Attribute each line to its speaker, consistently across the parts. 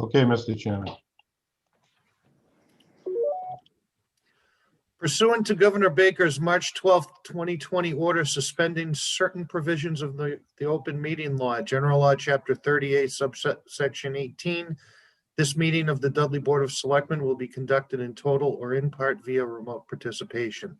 Speaker 1: Okay, Mr. Chairman.
Speaker 2: Pursuant to Governor Baker's March 12th, 2020 order suspending certain provisions of the open meeting law, General Law, Chapter 38, subsection 18, this meeting of the Dudley Board of Selectmen will be conducted in total or in part via remote participation.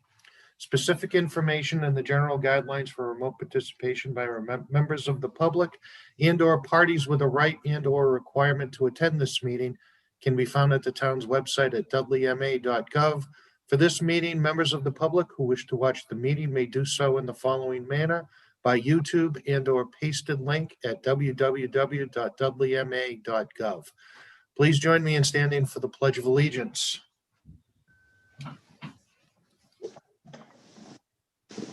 Speaker 2: Specific information and the general guidelines for remote participation by members of the public and/or parties with a right and/or requirement to attend this meeting can be found at the town's website at dudleyma.gov. For this meeting, members of the public who wish to watch the meeting may do so in the following manner: by YouTube and/or pasted link at www.dudleyma.gov. Please join me in standing for the Pledge of Allegiance.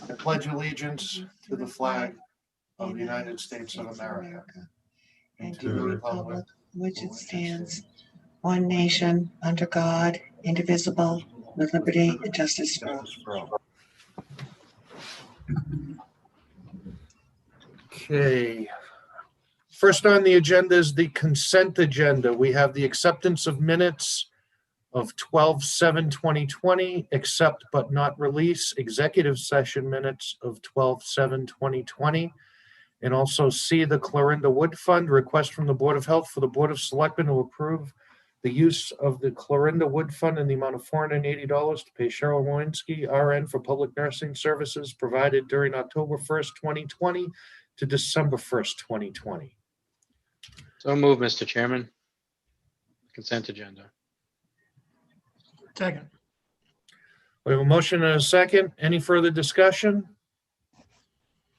Speaker 2: I pledge allegiance to the flag of the United States of America
Speaker 3: and to the republic which it stands, one nation, under God, indivisible, with liberty and justice for all.
Speaker 2: Okay. First on the agenda is the consent agenda. We have the acceptance of minutes of 12/7/2020, accept but not release, executive session minutes of 12/7/2020, and also C, the Clorinda Wood Fund, request from the Board of Health for the Board of Selectmen to approve the use of the Clorinda Wood Fund in the amount of $480 to pay Cheryl Wojnski, RN, for public nursing services provided during October 1st, 2020 to December 1st, 2020.
Speaker 4: So moved, Mr. Chairman. Consent agenda.
Speaker 5: Second.
Speaker 2: We have a motion and a second. Any further discussion?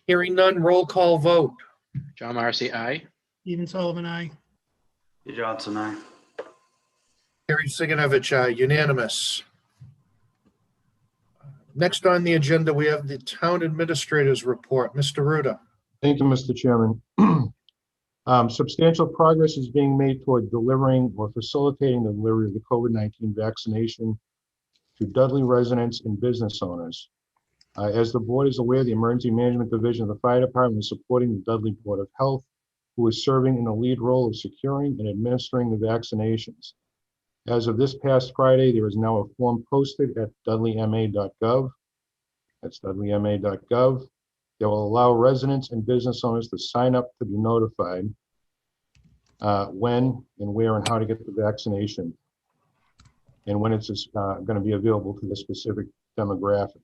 Speaker 2: Hearing none, roll call vote.
Speaker 4: John Marcy, aye.
Speaker 5: Stephen Sullivan, aye.
Speaker 6: Steve Johnson, aye.
Speaker 2: Harry Siganovich, aye. Unanimous. Next on the agenda, we have the Town Administrator's Report. Mr. Ruda.
Speaker 1: Thank you, Mr. Chairman. Substantial progress is being made toward delivering or facilitating the delivery of the COVID-19 vaccination to Dudley residents and business owners. As the board is aware, the Emergency Management Division of the Fire Department is supporting the Dudley Board of Health, who is serving in the lead role of securing and administering the vaccinations. As of this past Friday, there is now a form posted at dudleyma.gov. That's dudleyma.gov. That will allow residents and business owners to sign up to be notified when and where and how to get the vaccination, and when it's going to be available to the specific demographic.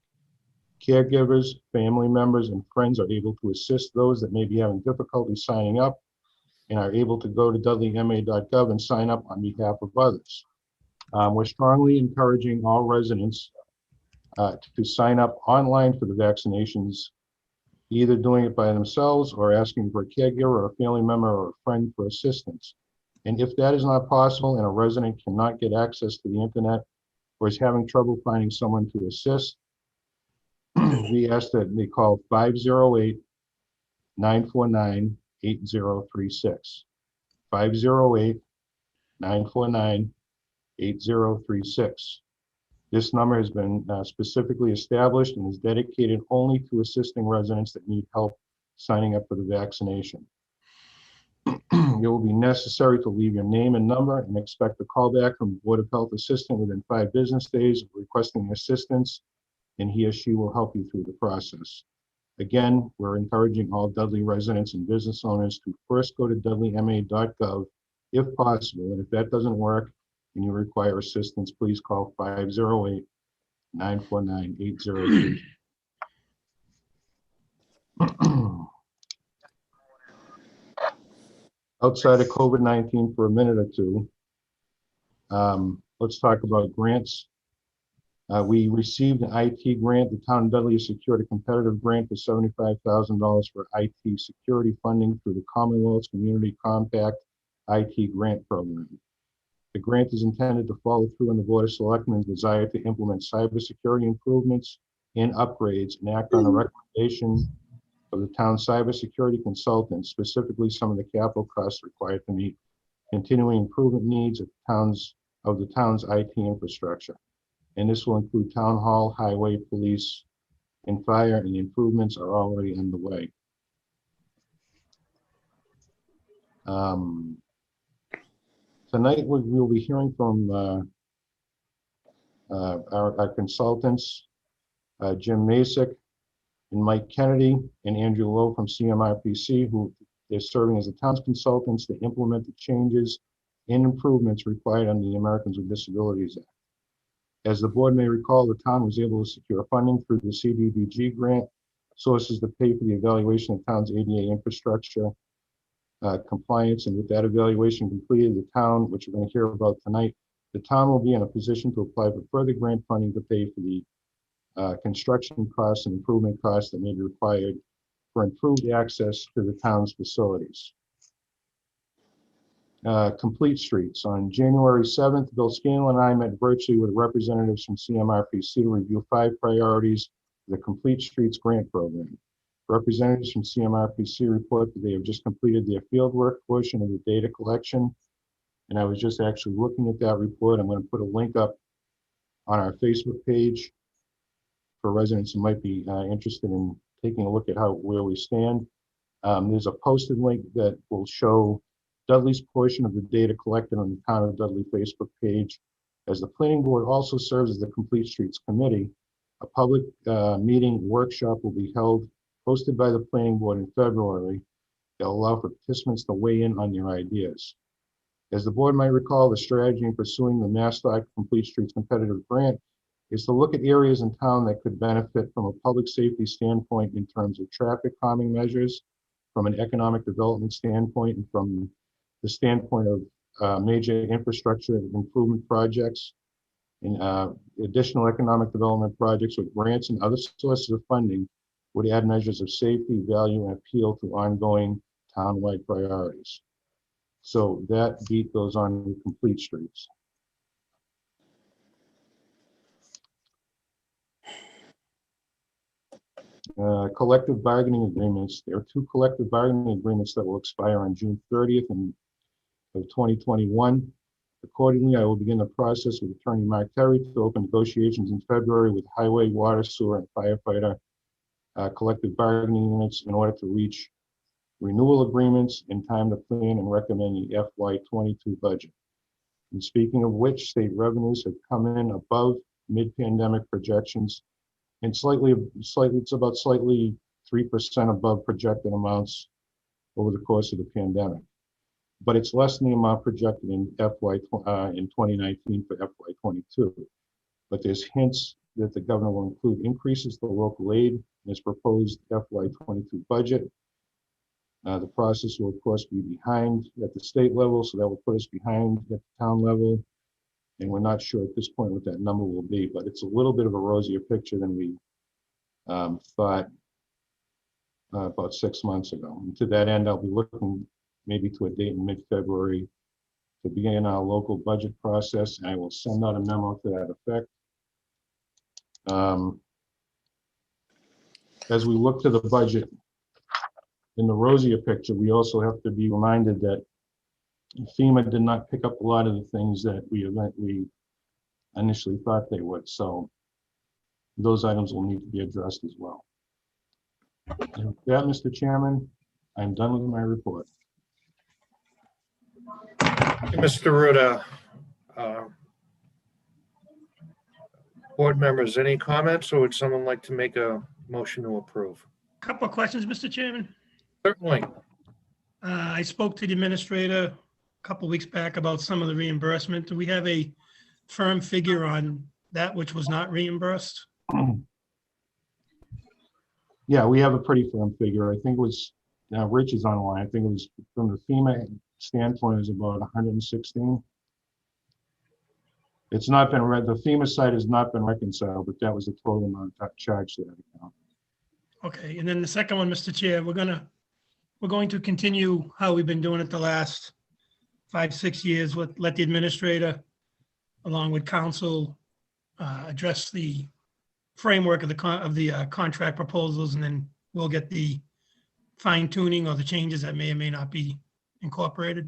Speaker 1: Caregivers, family members, and friends are able to assist those that may be having difficulty signing up and are able to go to dudleyma.gov and sign up on behalf of others. We're strongly encouraging all residents to sign up online for the vaccinations, either doing it by themselves or asking for a caregiver or a family member or a friend for assistance. And if that is not possible and a resident cannot get access to the internet or is having trouble finding someone to assist, we ask that they call 508-949-8036. 508-949-8036. This number has been specifically established and is dedicated only to assisting residents that need help signing up for the vaccination. It will be necessary to leave your name and number and expect a call back from the Board of Health assistant within 5 business days requesting assistance, and he or she will help you through the process. Again, we're encouraging all Dudley residents and business owners to first go to dudleyma.gov if possible, and if that doesn't work and you require assistance, please call 508-949-8036. Outside of COVID-19 for a minute or two, let's talk about grants. We received an IT grant. The town of Dudley has secured a competitive grant for $75,000 for IT security funding through the Commonwealth's Community Compact IT grant program. The grant is intended to follow through on the Board of Selectmen's desire to implement cybersecurity improvements and upgrades and act on a recommendation of the town's cybersecurity consultant, specifically some of the capital costs required to meet continuing improvement needs of the town's IT infrastructure. And this will include town hall, highway, police, and fire, and the improvements are already underway. Tonight, we'll be hearing from our consultants, Jim Masick and Mike Kennedy and Andrew Lowe from CMRPC, who is serving as the town's consultants to implement the changes and improvements required under the Americans with Disabilities Act. As the board may recall, the town was able to secure funding through the CDBG grant sources to pay for the evaluation of town's ADA infrastructure compliance, and with that evaluation completed, the town, which we're going to hear about tonight, the town will be in a position to apply for further grant funding to pay for the construction costs and improvement costs that may be required for improved access to the town's facilities. Complete streets. On January 7th, Bill Scanlon and I met virtually with representatives from CMRPC to review 5 priorities of the Complete Streets Grant Program. Representatives from CMRPC report that they have just completed their fieldwork portion of the data collection. And I was just actually looking at that report. I'm going to put a link up on our Facebook page for residents who might be interested in taking a look at where we stand. There's a posted link that will show Dudley's portion of the data collected on the Town of Dudley Facebook page. As the planning board also serves as the Complete Streets Committee, a public meeting workshop will be held, hosted by the planning board in February, that will allow for participants to weigh in on their ideas. As the board might recall, the strategy in pursuing the MassDOT Complete Streets competitive grant is to look at areas in town that could benefit from a public safety standpoint in terms of traffic calming measures, from an economic development standpoint, and from the standpoint of major infrastructure improvement projects and additional economic development projects with grants and other sources of funding would add measures of safety, value, and appeal to ongoing town-wide priorities. So that beat goes on with Complete Streets. Collective bargaining agreements. There are 2 collective bargaining agreements that will expire on June 30th of 2021. Accordingly, I will begin the process with Attorney Mark Terry to open negotiations in February with highway, water, sewer, and firefighter collective bargaining units in order to reach renewal agreements in time to plan and recommend the FY22 budget. And speaking of which, state revenues have come in above mid-pandemic projections and it's about slightly 3% above projected amounts over the course of the pandemic. But it's less than the amount projected in 2019 for FY22. But there's hints that the governor will include increases to local aid in his proposed FY22 budget. The process will, of course, be behind at the state level, so that will put us behind at the town level. And we're not sure at this point what that number will be, but it's a little bit of a rosier picture than we thought about 6 months ago. And to that end, I'll be looking maybe to a date in mid-February to begin our local budget process. And I will send out a memo to that effect. As we look to the budget, in the rosier picture, we also have to be reminded that FEMA did not pick up a lot of the things that we initially thought they would. So those items will need to be addressed as well. And with that, Mr. Chairman, I'm done with my report.
Speaker 2: Mr. Ruda, board members, any comments, or would someone like to make a motion to approve?
Speaker 5: Couple of questions, Mr. Chairman.
Speaker 2: Certainly.
Speaker 5: I spoke to the administrator a couple of weeks back about some of the reimbursement. Do we have a firm figure on that which was not reimbursed?
Speaker 1: Yeah, we have a pretty firm figure. I think it was, now Rich is on the line. I think it was from the FEMA standpoint, is about 116. It's not been read. The FEMA side has not been reconciled, but that was the total amount charged to that account.
Speaker 5: Okay, and then the second one, Mr. Chair, we're going to continue how we've been doing it the last 5-6 years. Let the administrator, along with council, address the framework of the contract proposals, and then we'll get the fine tuning or the changes that may or may not be incorporated.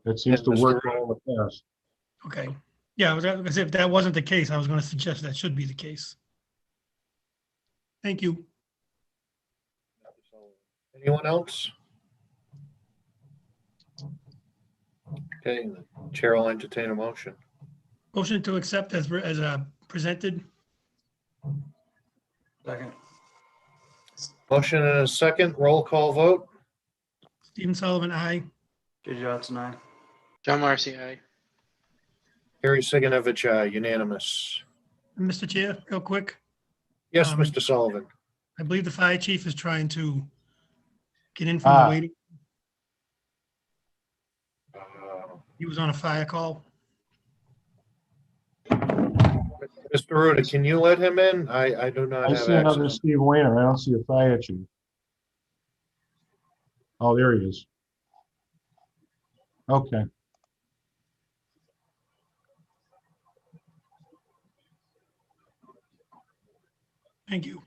Speaker 1: That seems to work well in the past.
Speaker 5: Okay. Yeah, because if that wasn't the case, I was going to suggest that should be the case. Thank you.
Speaker 2: Anyone else? Okay, the chair will entertain a motion.
Speaker 5: Motion to accept as presented.
Speaker 6: Second.
Speaker 2: Motion and a second, roll call vote.
Speaker 5: Stephen Sullivan, aye.
Speaker 6: Jay Johnson, aye.
Speaker 4: John Marcy, aye.
Speaker 2: Harry Sigenovich, aye, unanimous.
Speaker 5: Mr. Chair, real quick,
Speaker 2: Yes,
Speaker 5: Um,
Speaker 2: Mr. Sullivan.
Speaker 5: I believe the fire chief is trying to get in from the waiting. He was on a fire call.
Speaker 2: Mr. Ruda, can you let him in? I do not
Speaker 1: I
Speaker 2: have
Speaker 1: see another
Speaker 2: access.
Speaker 1: Steve Weiner. I don't see a fire chief. Oh, there he is. Okay.
Speaker 5: Thank you.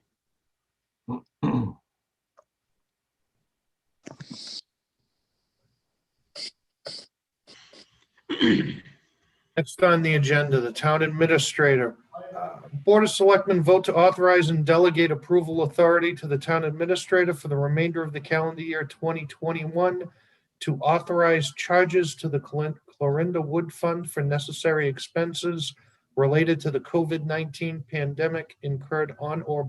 Speaker 2: Next on the agenda, the town administrator. Board of Selectmen vote to authorize and delegate approval authority to the town administrator for the remainder of the calendar year 2021 to authorize charges to the Clorinda Wood Fund for necessary expenses related to the COVID-19 pandemic incurred on or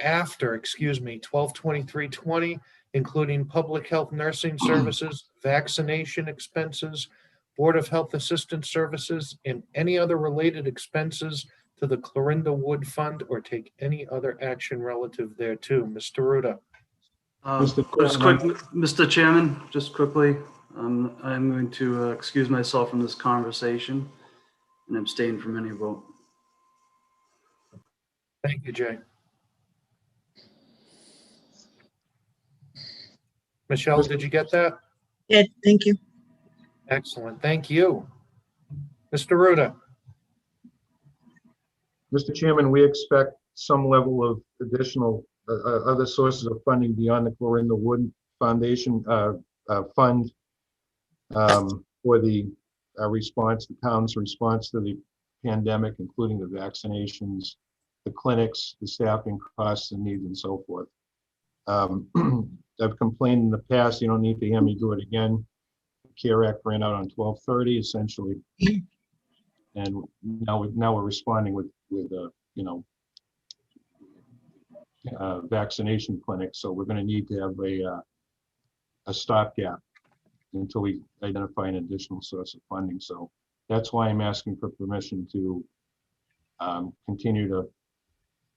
Speaker 2: after 12/23/20, including public health nursing services, vaccination expenses, Board of Health Assistance Services, and any other related expenses to the Clorinda Wood Fund, or take any other action relative thereto. Mr. Ruda.
Speaker 1: Mr.
Speaker 6: Just quick,
Speaker 1: Chairman.
Speaker 6: Mr. Chairman, just quickly, I'm going to excuse myself from this conversation and abstain from any vote.
Speaker 2: Thank you, Jay. Michelle, did you get that?
Speaker 3: Yeah, thank you.
Speaker 2: Excellent. Thank you. Mr. Ruda.
Speaker 1: Mr. Chairman, we expect some level of additional other sources of funding beyond the Clorinda Wood Foundation fund for the response, the town's response to the pandemic, including the vaccinations, the clinics, the staffing costs and needs, and so forth. I've complained in the past, you don't need to hear me do it again. The CARE Act ran out on 12/30 essentially. And now we're responding with vaccination clinics. So we're going to need to have a stopgap until we identify an additional source of funding. So that's why I'm asking for permission to continue to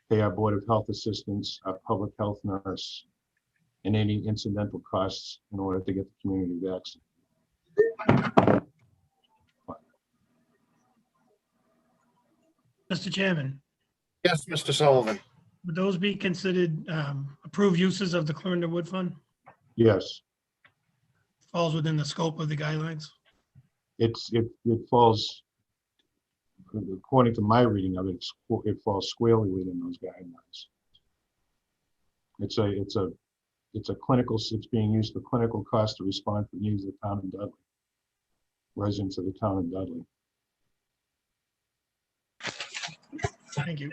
Speaker 1: pay our Board of Health assistants, our public health nurse, and any incidental costs in order to get the community vaccinated.
Speaker 5: Mr. Chairman,
Speaker 2: Yes, Mr. Sullivan.
Speaker 5: would those be considered approved uses of the Clorinda Wood Fund?
Speaker 1: Yes,
Speaker 5: Falls within the scope of the guidelines?
Speaker 1: it falls, according to my reading of it, it falls squarely within those guidelines. It's a clinical, it's being used for clinical costs to respond to the needs of the town of Dudley, residents of the town of Dudley.
Speaker 5: Thank you.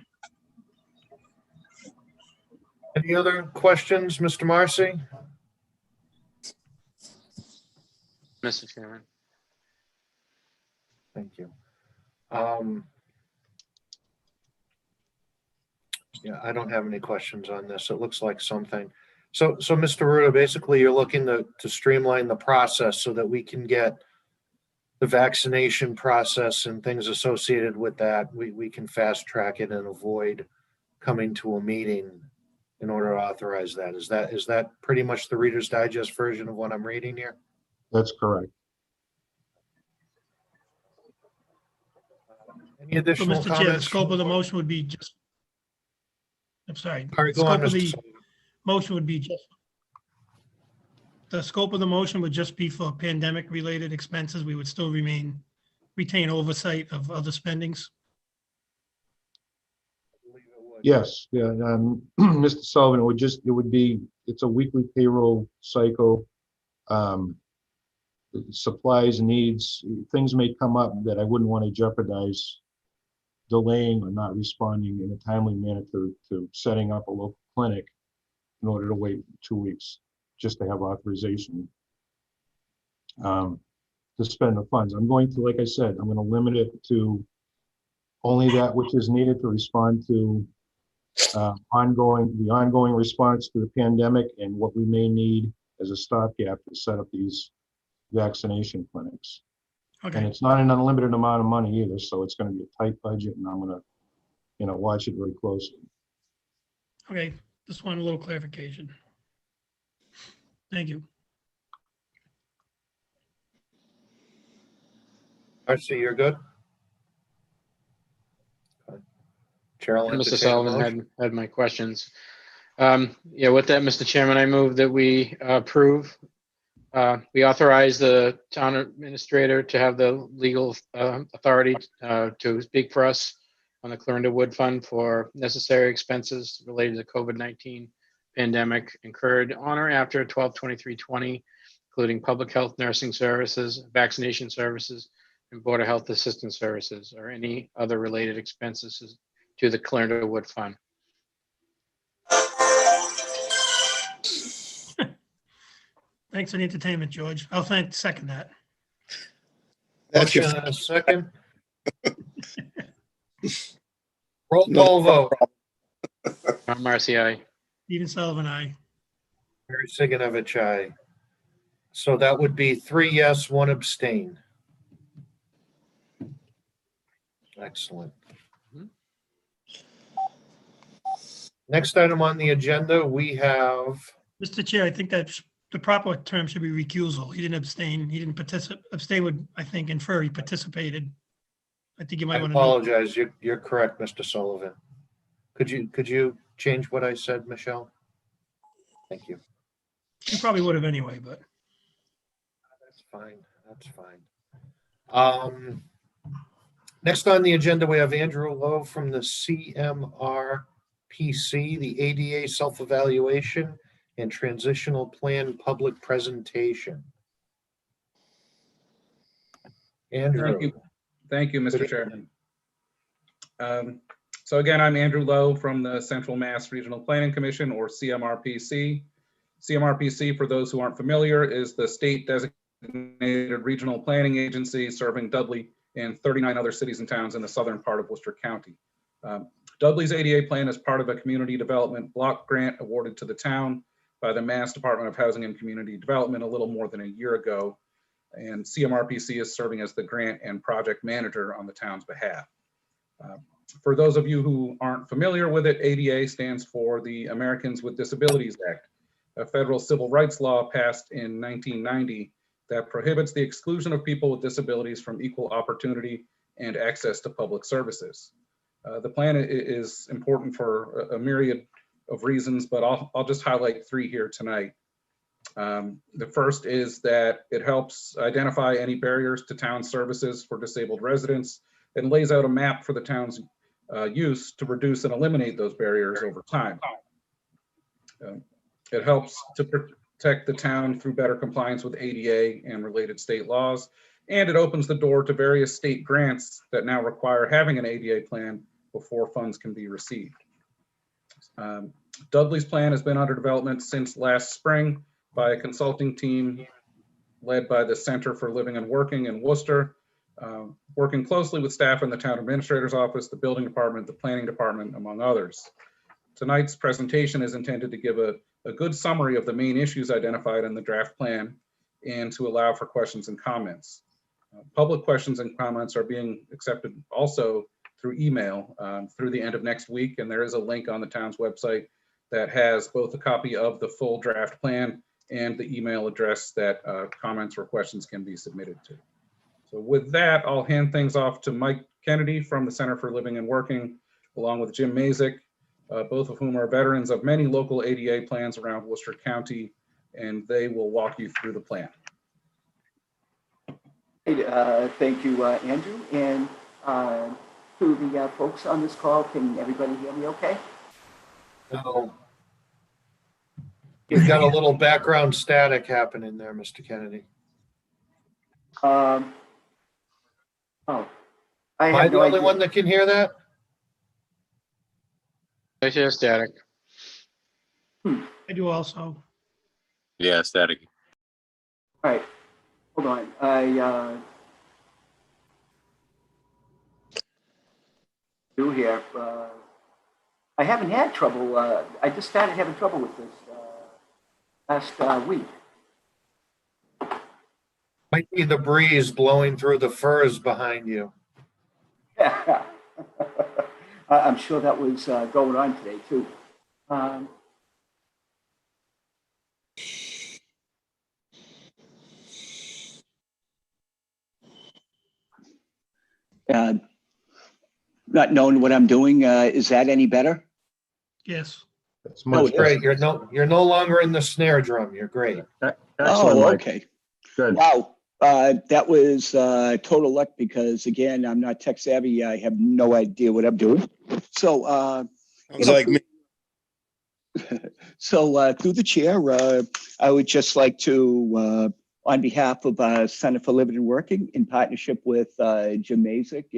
Speaker 2: Any other questions, Mr. Marcy?
Speaker 4: Mr. Chairman.
Speaker 2: Thank you. Yeah, I don't have any questions on this. It looks like something. So Mr. Ruda, basically you're looking to streamline the process so that we can get the vaccination process and things associated with that. We can fast track it and avoid coming to a meeting in order to authorize that. Is that pretty much the Reader's Digest version of what I'm reading here?
Speaker 1: That's correct.
Speaker 2: Any
Speaker 5: So,
Speaker 2: additional
Speaker 5: Mr. Chair, the
Speaker 2: comments?
Speaker 5: scope of the motion would be just, I'm sorry.
Speaker 2: All right,
Speaker 5: The
Speaker 2: go on,
Speaker 5: scope of
Speaker 2: Mr.
Speaker 5: the
Speaker 2: Sullivan.
Speaker 5: motion would be just, the scope of the motion would just be for pandemic-related expenses. We would still retain oversight of other spendings.
Speaker 1: Yes, yeah, Mr. Sullivan, it's a weekly payroll cycle. Supplies, needs, things may come up that I wouldn't want to jeopardize delaying or not responding in a timely manner to setting up a local clinic in order to wait 2 weeks just to have authorization to spend the funds. I'm going to, like I said, I'm going to limit it to only that which is needed to respond to the ongoing response to the pandemic and what we may need as a stopgap to set up these vaccination clinics. And
Speaker 5: Okay,
Speaker 1: it's not an unlimited amount of money either, so it's going to be a tight budget, and I'm going to, watch it very closely.
Speaker 5: okay. Just want a little clarification. Thank you.
Speaker 2: Marcy, you're good? Chair will
Speaker 4: Mr.
Speaker 2: entertain a
Speaker 4: Sullivan
Speaker 2: motion.
Speaker 4: had my questions. Yeah, with that, Mr. Chairman, I move that we approve. We authorize the town administrator to have the legal authority to speak for us on the Clarendon Wood Fund for necessary expenses related to COVID-19 pandemic incurred on or after 12/23/20, including public health nursing services, vaccination services, and Board of Health assistance services, or any other related expenses to the Clarendon Wood Fund.
Speaker 5: Thanks for the entertainment, George. I'll second that.
Speaker 7: That's your,
Speaker 2: Motion and a second. Roll call vote.
Speaker 4: John Marcy, aye.
Speaker 5: Stephen Sullivan, aye.
Speaker 2: Mary Siganovich, aye. So that would be 3 yes, 1 abstain. Excellent.
Speaker 4: Mhm.
Speaker 2: Next item on the agenda, we have,
Speaker 5: Mr. Chair, I think that the proper term should be recusal. He didn't abstain. He didn't participate. Abstain would, I think, infer he participated. I think you
Speaker 2: I
Speaker 5: might want to know.
Speaker 2: apologize, you're correct, Mr. Sullivan. Could you change what I said, Michelle? Thank you.
Speaker 5: You probably would have anyway, but
Speaker 2: That's fine, that's fine. Next on the agenda, we have Andrew Lowe from the CMRPC, the ADA Self-Evaluation and Transitional Plan Public Presentation. Andrew.
Speaker 8: Thank you,
Speaker 2: Good
Speaker 8: Mr. Chairman. So again, I'm Andrew Lowe from the Central Mass Regional Planning Commission, or CMRPC. CMRPC, for those who aren't familiar, is the state designated regional planning agency serving Dudley and 39 other cities and towns in the southern part of Worcester County. Dudley's ADA plan is part of a community development block grant awarded to the town by the Mass Department of Housing and Community Development a little more than a year ago. And CMRPC is serving as the grant and project manager on the town's behalf. For those of you who aren't familiar with it, ADA stands for the Americans with Disabilities Act, a federal civil rights law passed in 1990 that prohibits the exclusion of people with disabilities from equal opportunity and access to public services. The plan is important for a myriad of reasons, but I'll just highlight 3 here tonight. The first is that it helps identify any barriers to town services for disabled residents and lays out a map for the town's use to reduce and eliminate those barriers over time. It helps to protect the town through better compliance with ADA and related state laws, and it opens the door to various state grants that now require having an ADA plan before funds can be received. Dudley's plan has been under development since last spring by a consulting team led by the Center for Living and Working in Worcester, working closely with staff in the town administrator's office, the building department, the planning department, among others. Tonight's presentation is intended to give a good summary of the main issues identified in the draft plan and to allow for questions and comments. Public questions and comments are being accepted also through email through the end of next week, and there is a link on the town's website that has both a copy of the full draft plan and the email address that comments or questions can be submitted to. So with that, I'll hand things off to Mike Kennedy from the Center for Living and Working, along with Jim Mazik, both of whom are veterans of many local ADA plans around Worcester County, and they will walk you through the plan.
Speaker 9: Thank you, Andrew. And to the folks on this call, can everybody hear me okay?
Speaker 2: No. You've got a little background static happening there, Mr. Kennedy.
Speaker 9: Oh, I
Speaker 2: Am I
Speaker 9: have
Speaker 2: the
Speaker 9: no
Speaker 2: only
Speaker 9: idea.
Speaker 2: one that can hear that?
Speaker 4: I hear static.
Speaker 5: I do also.
Speaker 7: yeah, static.
Speaker 9: All right. hold on, do here, I haven't had trouble, I just started having trouble with this, last week.
Speaker 2: Might be the breeze blowing through the firs behind you.
Speaker 9: I'm sure that was going on today too. Not knowing what I'm doing, is that any better?
Speaker 5: Yes.
Speaker 1: That's
Speaker 9: Oh,
Speaker 1: much
Speaker 9: it is.
Speaker 2: Great, you're no longer in the snare drum. You're great.
Speaker 1: excellent,
Speaker 9: Oh,
Speaker 1: Mike.
Speaker 9: okay.
Speaker 1: Good.
Speaker 9: Wow. That was total luck because again, I'm not tech savvy. I have no idea what I'm doing. So,
Speaker 7: Sounds like me.
Speaker 9: so through the chair, I would just like to, on behalf of Center for Living and Working, in partnership with Jim Mazik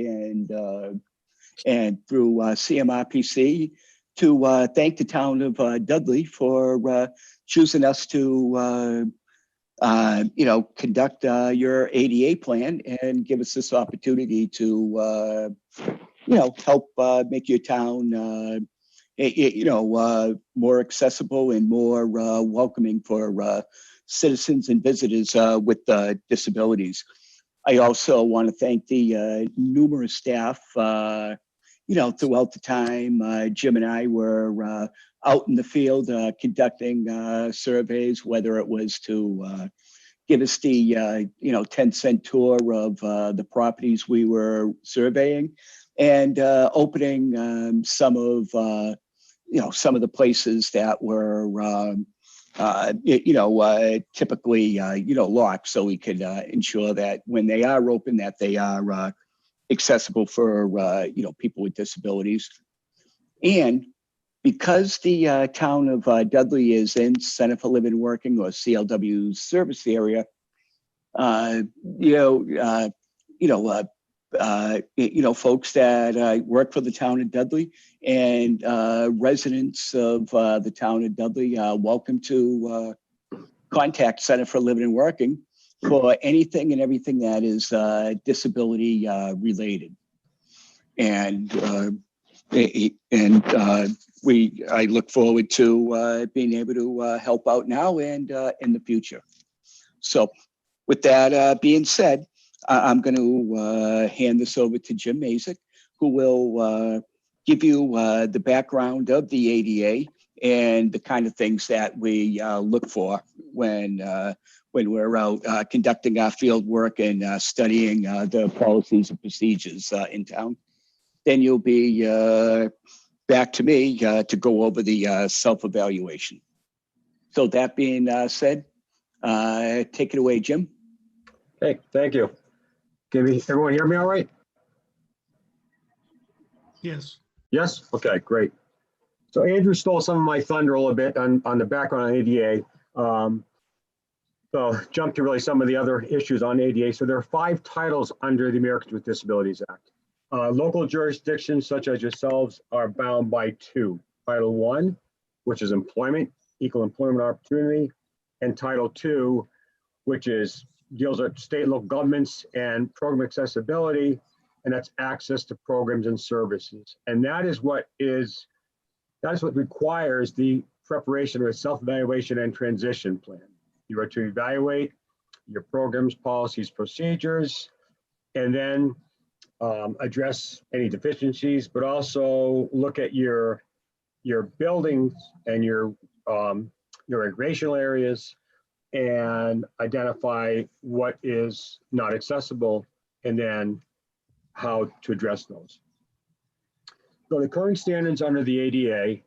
Speaker 9: and through CMRPC, to thank the town of Dudley for choosing us to, conduct your ADA plan and give us this opportunity to, help make your town, more accessible and more welcoming for citizens and visitors with disabilities. I also want to thank the numerous staff, throughout the time Jim and I were out in the field conducting surveys, whether it was to give us the 10-cent tour of the properties we were surveying, and opening some of the places that were typically locked, so we could ensure that when they are open, that they are accessible for people with disabilities. And because the town of Dudley is in Center for Living and Working, or CLW service area, folks that work for the town of Dudley and residents of the town of Dudley are welcome to contact Center for Living and Working for anything and everything that is disability related. And I look forward to being able to help out now and in the future. So with that being said, I'm going to hand this over to Jim Mazik, who will give you the background of the ADA and the kind of things that we look for when we're out conducting our field work and studying the policies and procedures in town. Then you'll be back to me to go over the self-evaluation. So that being said, take it away, Jim.
Speaker 10: Hey, thank you. Can everyone hear me all right?
Speaker 5: Yes.
Speaker 10: Yes? Okay, great. So Andrew stole some of my thunder a little bit on the background on ADA. So jump to really some of the other issues on ADA. So there are 5 titles under the Americans with Disabilities Act. Local jurisdictions such as yourselves are bound by 2. Title 1, which is employment, equal employment opportunity, and Title 2, which deals with state and local governments and program accessibility, and that's access to programs and services. And that is what requires the preparation of a self-evaluation and transition plan. You are to evaluate your programs, policies, procedures, and then address any deficiencies, but also look at your buildings and your recreational areas and identify what is not accessible and then how to address those. So the current standards under the ADA,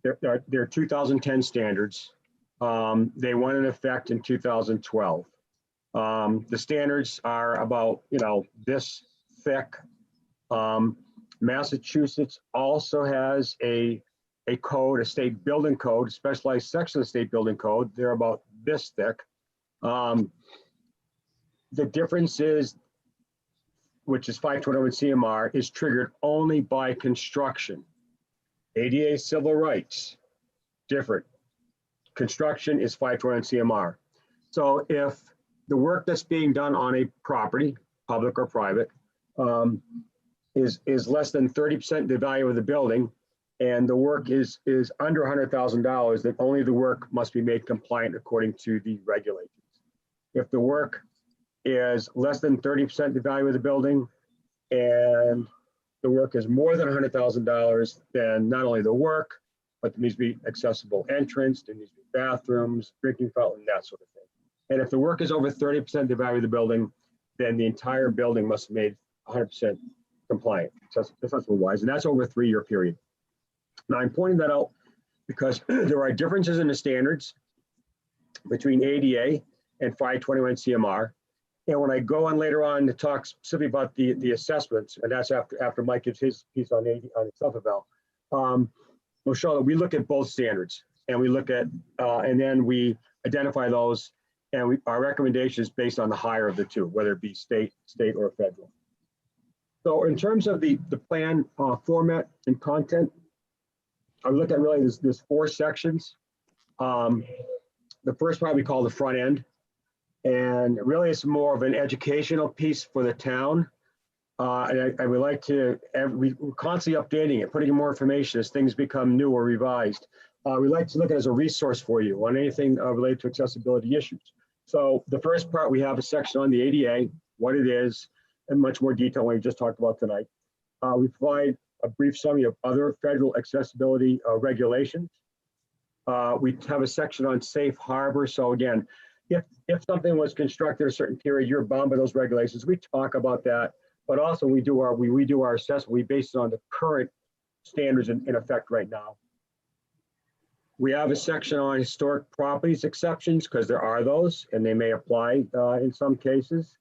Speaker 10: they're 2010 standards. They went in effect in 2012. The standards are about, this thick. Massachusetts also has a code, a state building code, a specialized section of the state building code. They're about this thick. The difference is, which is 521 CMR, is triggered only by construction. ADA civil rights, different. Construction is 521 CMR. So if the work that's being done on a property, public or private, is less than 30% the value of the building, and the work is under $100,000, then only the work must be made compliant according to the regulations. If the work is less than 30% the value of the building, and the work is more than $100,000, then not only the work, but there needs to be accessible entrance, there needs to be bathrooms, drinking fountain, that sort of thing. And if the work is over 30% the value of the building, then the entire building must be made 100% compliant, assessment-wise, and that's over a 3-year period. Now, I'm pointing that out because there are differences in the standards between ADA and 521 CMR. And when I go on later on to talk specifically about the assessments, and that's after Mike gives his piece on self-eval, we'll show that we look at both standards, and we look at, and then we identify those, and our recommendation is based on the higher of the two, whether it be state or federal. So in terms of the plan format and content, I look at really there's 4 sections. The first part we call the front end, and really it's more of an educational piece for the town. And I would like to, we're constantly updating it, putting in more information as things become new or revised. We like to look at it as a resource for you on anything related to accessibility issues. So the first part, we have a section on the ADA, what it is, in much more detail than we just talked about tonight. We provide a brief summary of other federal accessibility regulations. We have a section on safe harbor. So again, if something was constructed a certain period, you're bound by those regulations. We talk about that, but also we do our assessment. We base it on the current standards in effect right now. We have a section on historic properties exceptions, because there are those, and they may apply in some cases.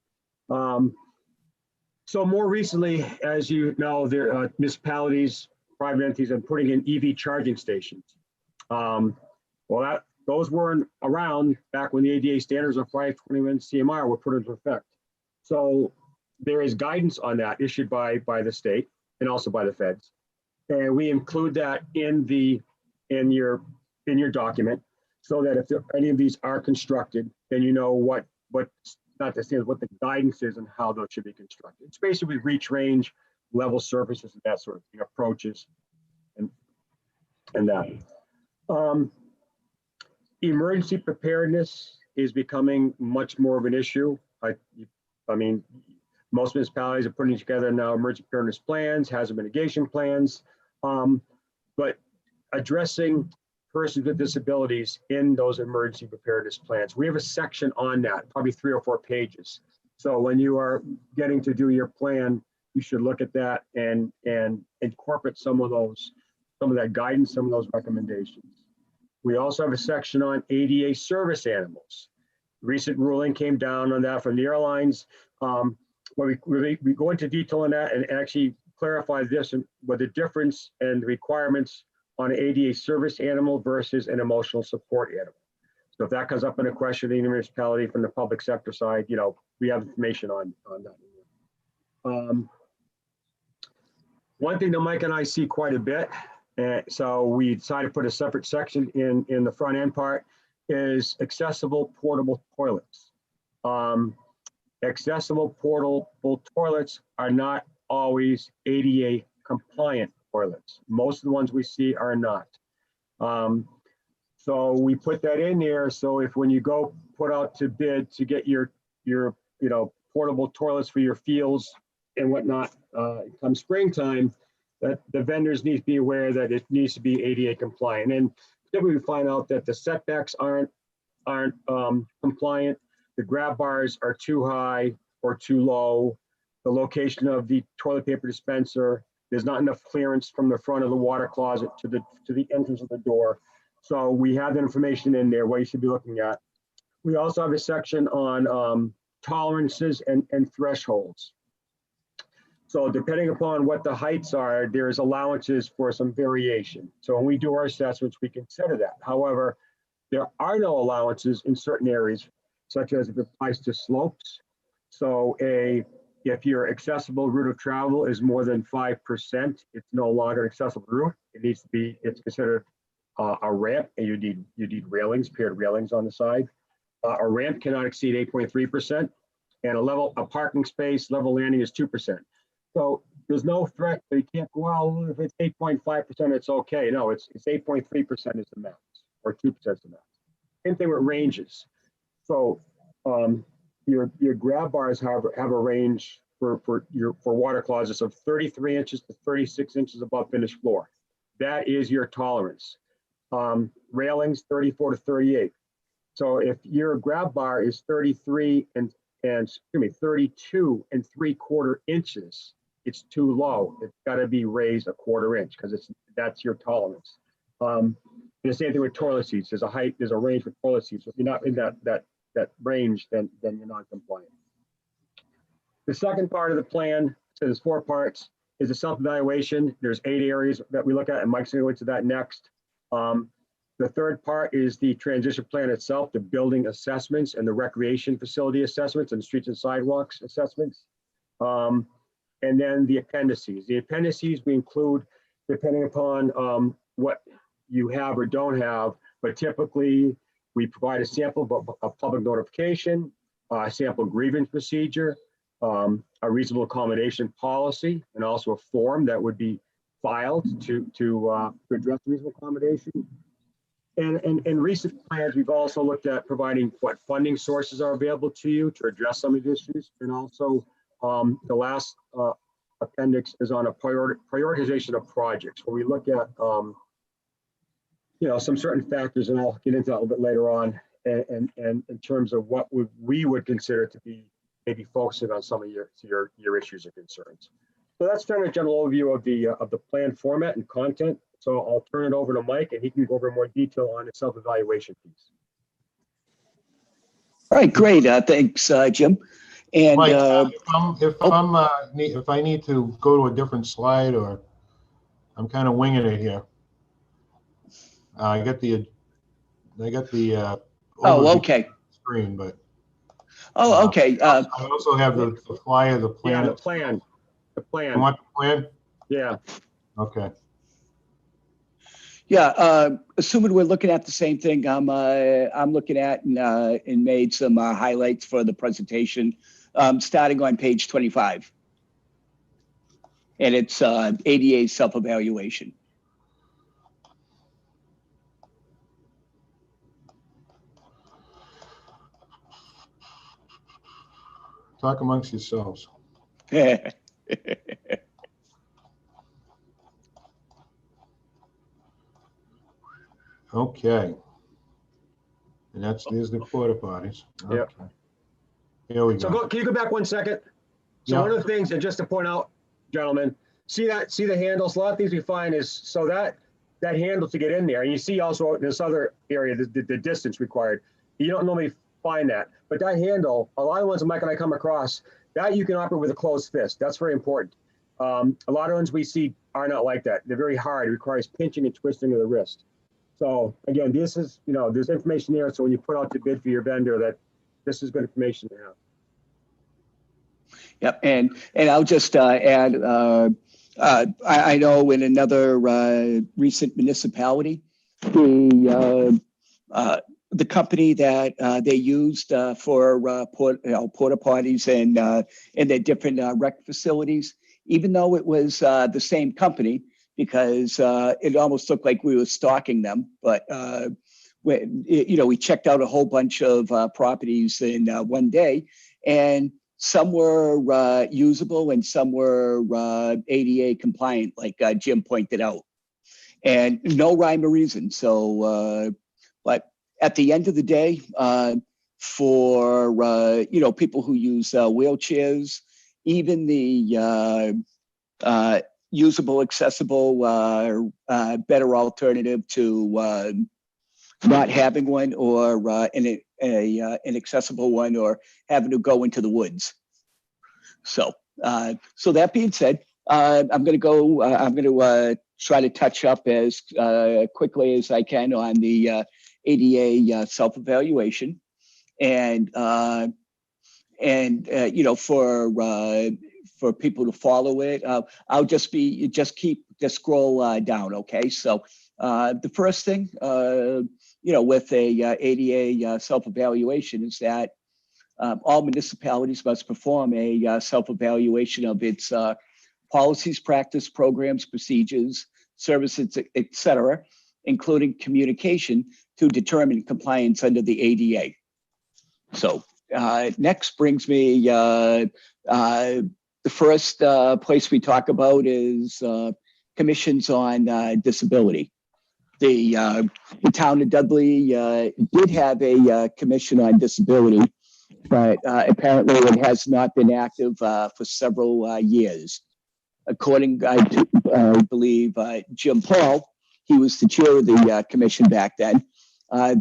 Speaker 10: So more recently, as you know, there are municipalities, private entities, are putting in EV charging stations. Those weren't around back when the ADA standards of 521 CMR were put into effect. So there is guidance on that issued by the state and also by the feds, and we include that in your document, so that if any of these are constructed, then you know what not the standards, what the guidance is and how those should be constructed. It's basically reach, range, level surfaces, and that sort of thing, approaches, and that. Emergency preparedness is becoming much more of an issue. I mean, most municipalities are putting together now emergency preparedness plans, hazard mitigation plans, but addressing persons with disabilities in those emergency preparedness plans. We have a section on that, probably 3 or 4 pages. So when you are getting to do your plan, you should look at that and incorporate some of that guidance, some of those recommendations. We also have a section on ADA service animals. Recent ruling came down on that from the airlines, where we go into detail on that and actually clarify this and what the difference and the requirements on an ADA service animal versus an emotional support animal. So if that comes up in a question in the municipality from the public sector side, we have information on that. One thing that Mike and I see quite a bit, so we decided to put a separate section in the front end part, is accessible portable toilets. Accessible portable toilets are not always ADA compliant toilets. Most of the ones we see are not. So we put that in there, so if when you go put out to bid to get your portable toilets for your fields and whatnot, come springtime, that the vendors need to be aware that it needs to be ADA compliant. And typically we find out that the setbacks aren't compliant, the grab bars are too high or too low, the location of the toilet paper dispenser, there's not enough clearance from the front of the water closet to the entrance of the door. So we have the information in there, what you should be looking at. We also have a section on tolerances and thresholds. So depending upon what the heights are, there's allowances for some variation. So when we do our assessments, we consider that. However, there are no allowances in certain areas, such as if it applies to slopes. So if your accessible route of travel is more than 5%, it's no longer an accessible route. It's considered a ramp, and you need railings, paired railings on the side. A ramp cannot exceed 8.3%, and a parking space level landing is 2%. So there's no threat that you can't go, well, if it's 8.5%, it's okay. No, it's 8.3% is the max, or 2% is the max. Same thing with ranges. So your grab bars have a range for water closets of 33 inches to 36 inches above finished floor. That is your tolerance. Railings 34 to 38. So if your grab bar is 32 and 3/4 inches, it's too low. It's got to be raised a 1/4 inch because that's your tolerance. And the same thing with toilet seats. There's a range for toilet seats. So if you're not in that range, then you're not compliant. The second part of the plan, so there's 4 parts, is a self-evaluation. There's 8 areas that we look at, and Mike's going to go into that next. The third part is the transition plan itself, the building assessments and the recreation facility assessments and streets and sidewalks assessments. And then the appendices. The appendices we include depending upon what you have or don't have, but typically we provide a sample of public notification, a sample grievance procedure, a reasonable accommodation policy, and also a form that would be filed to address reasonable accommodation. And in recent plans, we've also looked at providing what funding sources are available to you to address some of these issues. And also the last appendix is on a prioritization of projects, where we look at some certain factors, and I'll get into that a little bit later on, and in terms of what we would consider to be maybe focusing on some of your issues or concerns. So that's kind of a general overview of the plan format and content. So I'll turn it over to Mike, and he can go over more detail on the self-evaluation piece.
Speaker 9: All right, great. Thanks, Jim. And
Speaker 1: Mike, if I need to go to a different slide, or I'm kind of winging it here. I got the
Speaker 9: oh, okay.
Speaker 1: screen, but
Speaker 9: okay.
Speaker 1: I also have the flyer, the plan.
Speaker 10: Yeah, the plan.
Speaker 1: You want the plan?
Speaker 10: Yeah.
Speaker 1: Okay.
Speaker 9: Yeah, assuming we're looking at the same thing, I'm looking at and made some highlights for the presentation, starting on page 25. And it's ADA self-evaluation.
Speaker 1: Talk amongst yourselves. Okay. And there's the porta potties. Okay.
Speaker 10: Yep.
Speaker 1: Here we go.
Speaker 10: So can you go back 1 second? So
Speaker 1: Yeah.
Speaker 10: one of the things, and just to point out, gentlemen, see the handles. A lot of things we find is so that handle to get in there, and you see also in this other area the distance required. You don't normally find that, but that handle, a lot of ones that Mike and I come across, that you can operate with a closed fist. That's very important. A lot of ones we see are not like that. They're very hard. It requires pinching and twisting of the wrist. So again, this is, there's information there. So when you put out the bid for your vendor, that this is good information to have.
Speaker 9: Yep, and I'll just add, I know in another recent municipality, the company that they used for porta potties and their different rec facilities, even though it was the same company, because it almost looked like we were stalking them, but we checked out a whole bunch of properties in one day, and some were usable and some were ADA compliant, like Jim pointed out, and no rhyme or reason. So, but at the end of the day, for people who use wheelchairs, even the usable, accessible, better alternative to not having one, or an accessible one, or having to go into the woods. So, so that being said, I'm going to try to touch up as quickly as I can on the ADA self-evaluation, and for people to follow it, I'll just scroll down. Okay, so the first thing with a ADA self-evaluation is that all municipalities must perform a self-evaluation of its policies, practice, programs, procedures, services, et cetera, including communication to determine compliance under the ADA. So next brings me, the first place we talk about is commissions on disability. The town of Dudley did have a commission on disability, but apparently it has not been active for several years. According to, I believe, Jim Paul, he was the chair of the commission back then.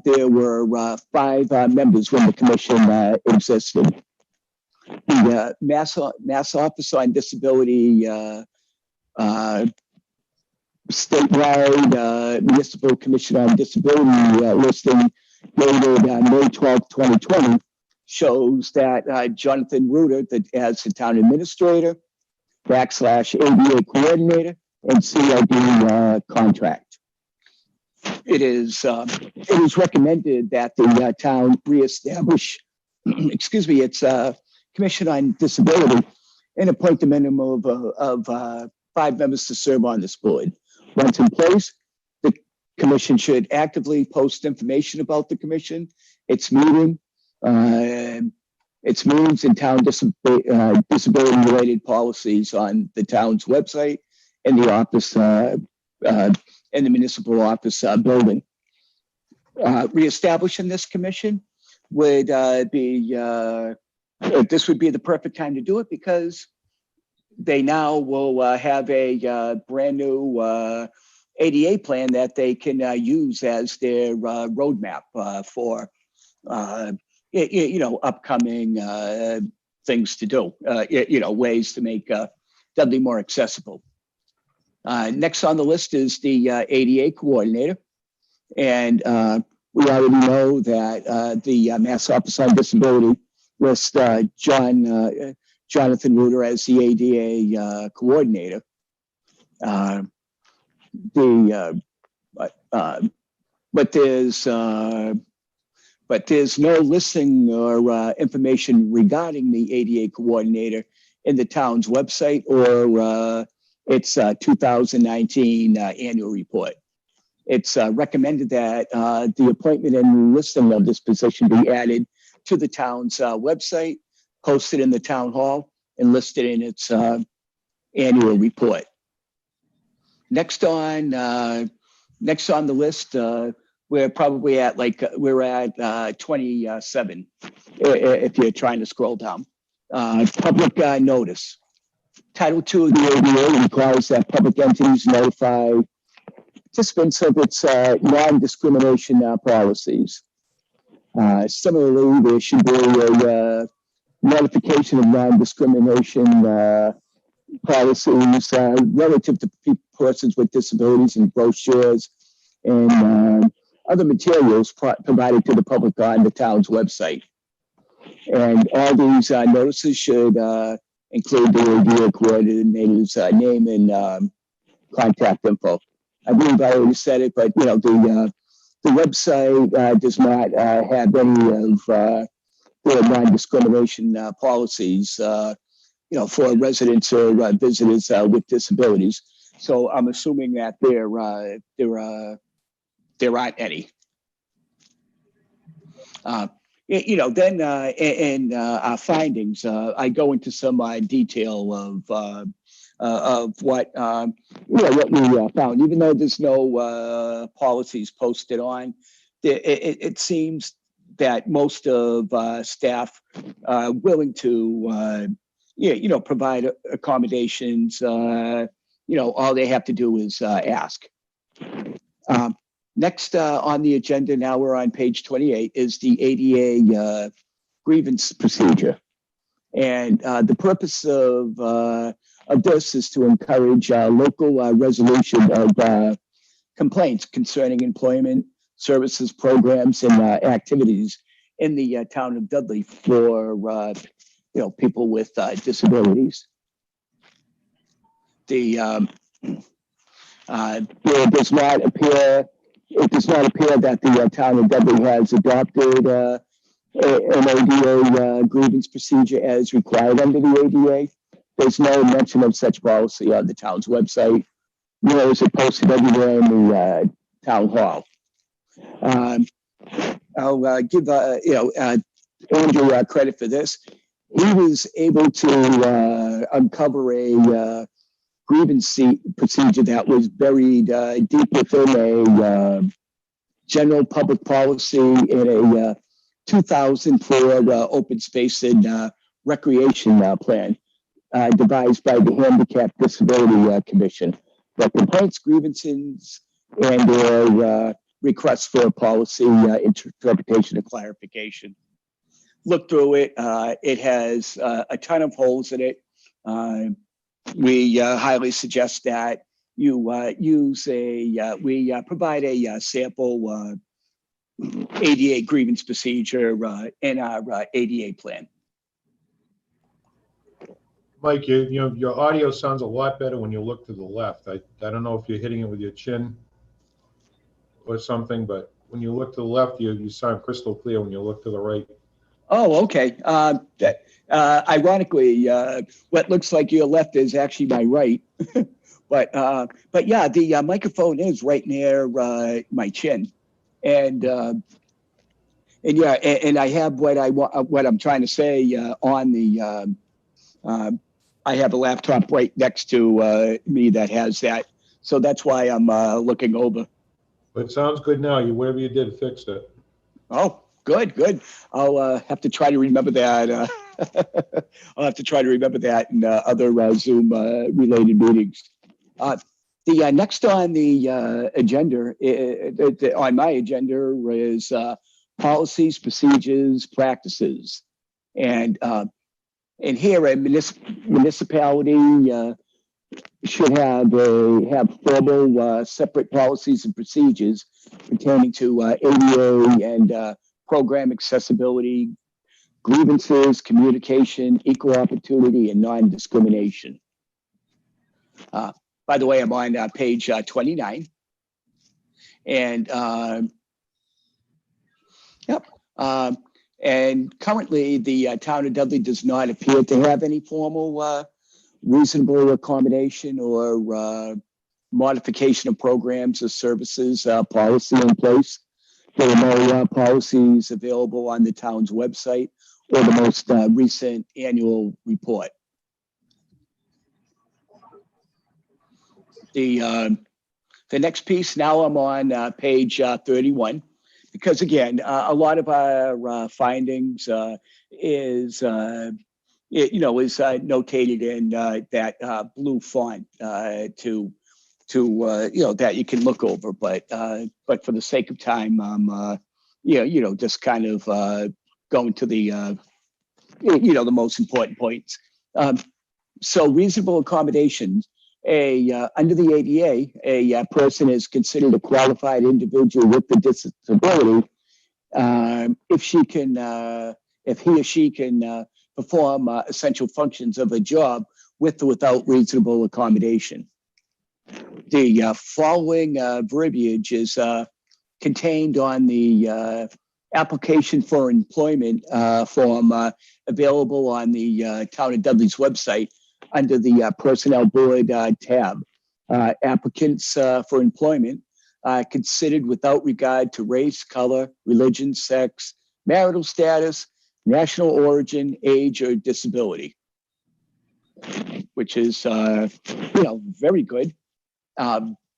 Speaker 9: There were 5 members when the commission existed. The Mass Office on Disability statewide municipal commission on disability listing dated May 12, 2020 shows that Jonathan Reuter, as the town administrator, / ADA coordinator, and CLD contract. It is recommended that the town reestablish, its commission on disability and appoint a minimum of 5 members to serve on this board. Once in place, the commission should actively post information about the commission, its meetings, and town disability-related policies on the town's website and the office and the municipal office building. Reestablishing this commission would this would be the perfect time to do it because they now will have a brand new ADA plan that they can use as their roadmap for upcoming things to do, ways to make Dudley more accessible. Next on the list is the ADA coordinator. And we already know that the Mass Office on Disability lists Jonathan Reuter as the ADA coordinator. But there's no listing or information regarding the ADA coordinator in the town's website or its 2019 annual report. It's recommended that the appointment and listing of this position be added to the town's website, posted in the town hall, and listed in its annual report. Next on the list, we're probably at 27 if you're trying to scroll down. Public notice. Title II of the ADA requires that public entities notify participants of its non-discrimination policies. Similarly, there should be a notification of non-discrimination policies relative to persons with disabilities and brochures and other materials provided to the public on the town's website. And all these notices should include the ADA coordinator's name and contact info. I believe I already said it, but the website does not have any of the non-discrimination policies, for residents or visitors with disabilities. So I'm assuming that there aren't any. Then in our findings, I go into some detail of what what we found. Even though there's no policies posted on, it seems that most of staff are willing to provide accommodations. All they have to do is ask. Next on the agenda, now we're on page 28, is the ADA grievance procedure. And the purpose of this is to encourage local resolution of complaints concerning employment, services, programs, and activities in the town of Dudley for people with disabilities. There does not appear it does not appear that the town of Dudley has adopted an ADA grievance procedure as required under the ADA. There's no mention of such policy on the town's website, nor is it posted everywhere in the town hall. I'll give Andrew credit for this. He was able to uncover a grievance procedure that was buried deep within a general public policy in a 2004 open space and recreation plan devised by the Handicap Disability Commission. The complaints, grievances, and requests for policy interpretation and clarification. Look through it. It has a ton of holes in it. We highly suggest that you we provide a sample ADA grievance procedure in our ADA plan.
Speaker 1: Mike, your audio sounds a lot better when you look to the left. I don't know if you're hitting it with your chin or something, but when you look to the left, you sound crystal clear when you look to the right.
Speaker 9: Oh, okay. Ironically, what looks like your left is actually my right. but yeah, the microphone is right near my chin, and yeah, and I have what I'm trying to say on the. I have a laptop right next to me that has that, so that's why I'm looking over.
Speaker 1: But it sounds good now. Whatever you did fixed it.
Speaker 9: Oh, good. I'll have to try to remember that. I'll have to try to remember that in other Zoom related meetings. The next on the agenda, on my agenda, is policies, procedures, practices, and here a municipality should have formal separate policies and procedures pertaining to ADA and program accessibility, grievances, communication, equal opportunity, and non-discrimination. By the way, I'm on page 29. And yep. And currently, the town of Dudley does not appear to have any formal reasonable accommodation or modification of programs or services policy in place. There are no policies available on the town's website or the most recent annual report. The next piece, now I'm on page 31. Because again, a lot of our findings is notated in that blue font to that you can look over. But for the sake of time, I'm just kind of going to the the most important points. So reasonable accommodations. Under the ADA, a person is considered a qualified individual with a disability if he or she can perform essential functions of a job with or without reasonable accommodation. The following verbiage is contained on the application for employment form available on the Town of Dudley's website under the Personnel Board tab. Applicants for employment considered without regard to race, color, religion, sex, marital status, national origin, age, or disability, which is very good.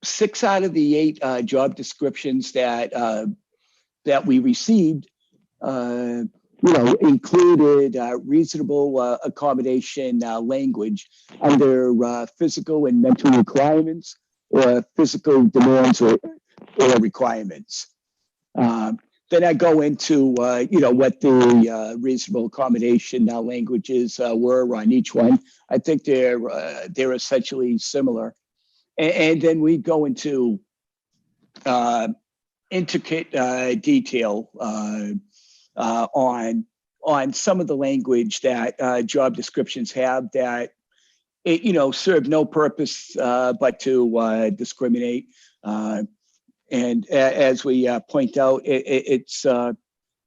Speaker 9: 6 out of the 8 job descriptions that we received included reasonable accommodation language under physical and mental requirements or physical demands or requirements. Then I go into what the reasonable accommodation languages were on each one. I think they're essentially similar, and then we go into intricate detail on some of the language that job descriptions have that serve no purpose but to discriminate. And as we point out, it's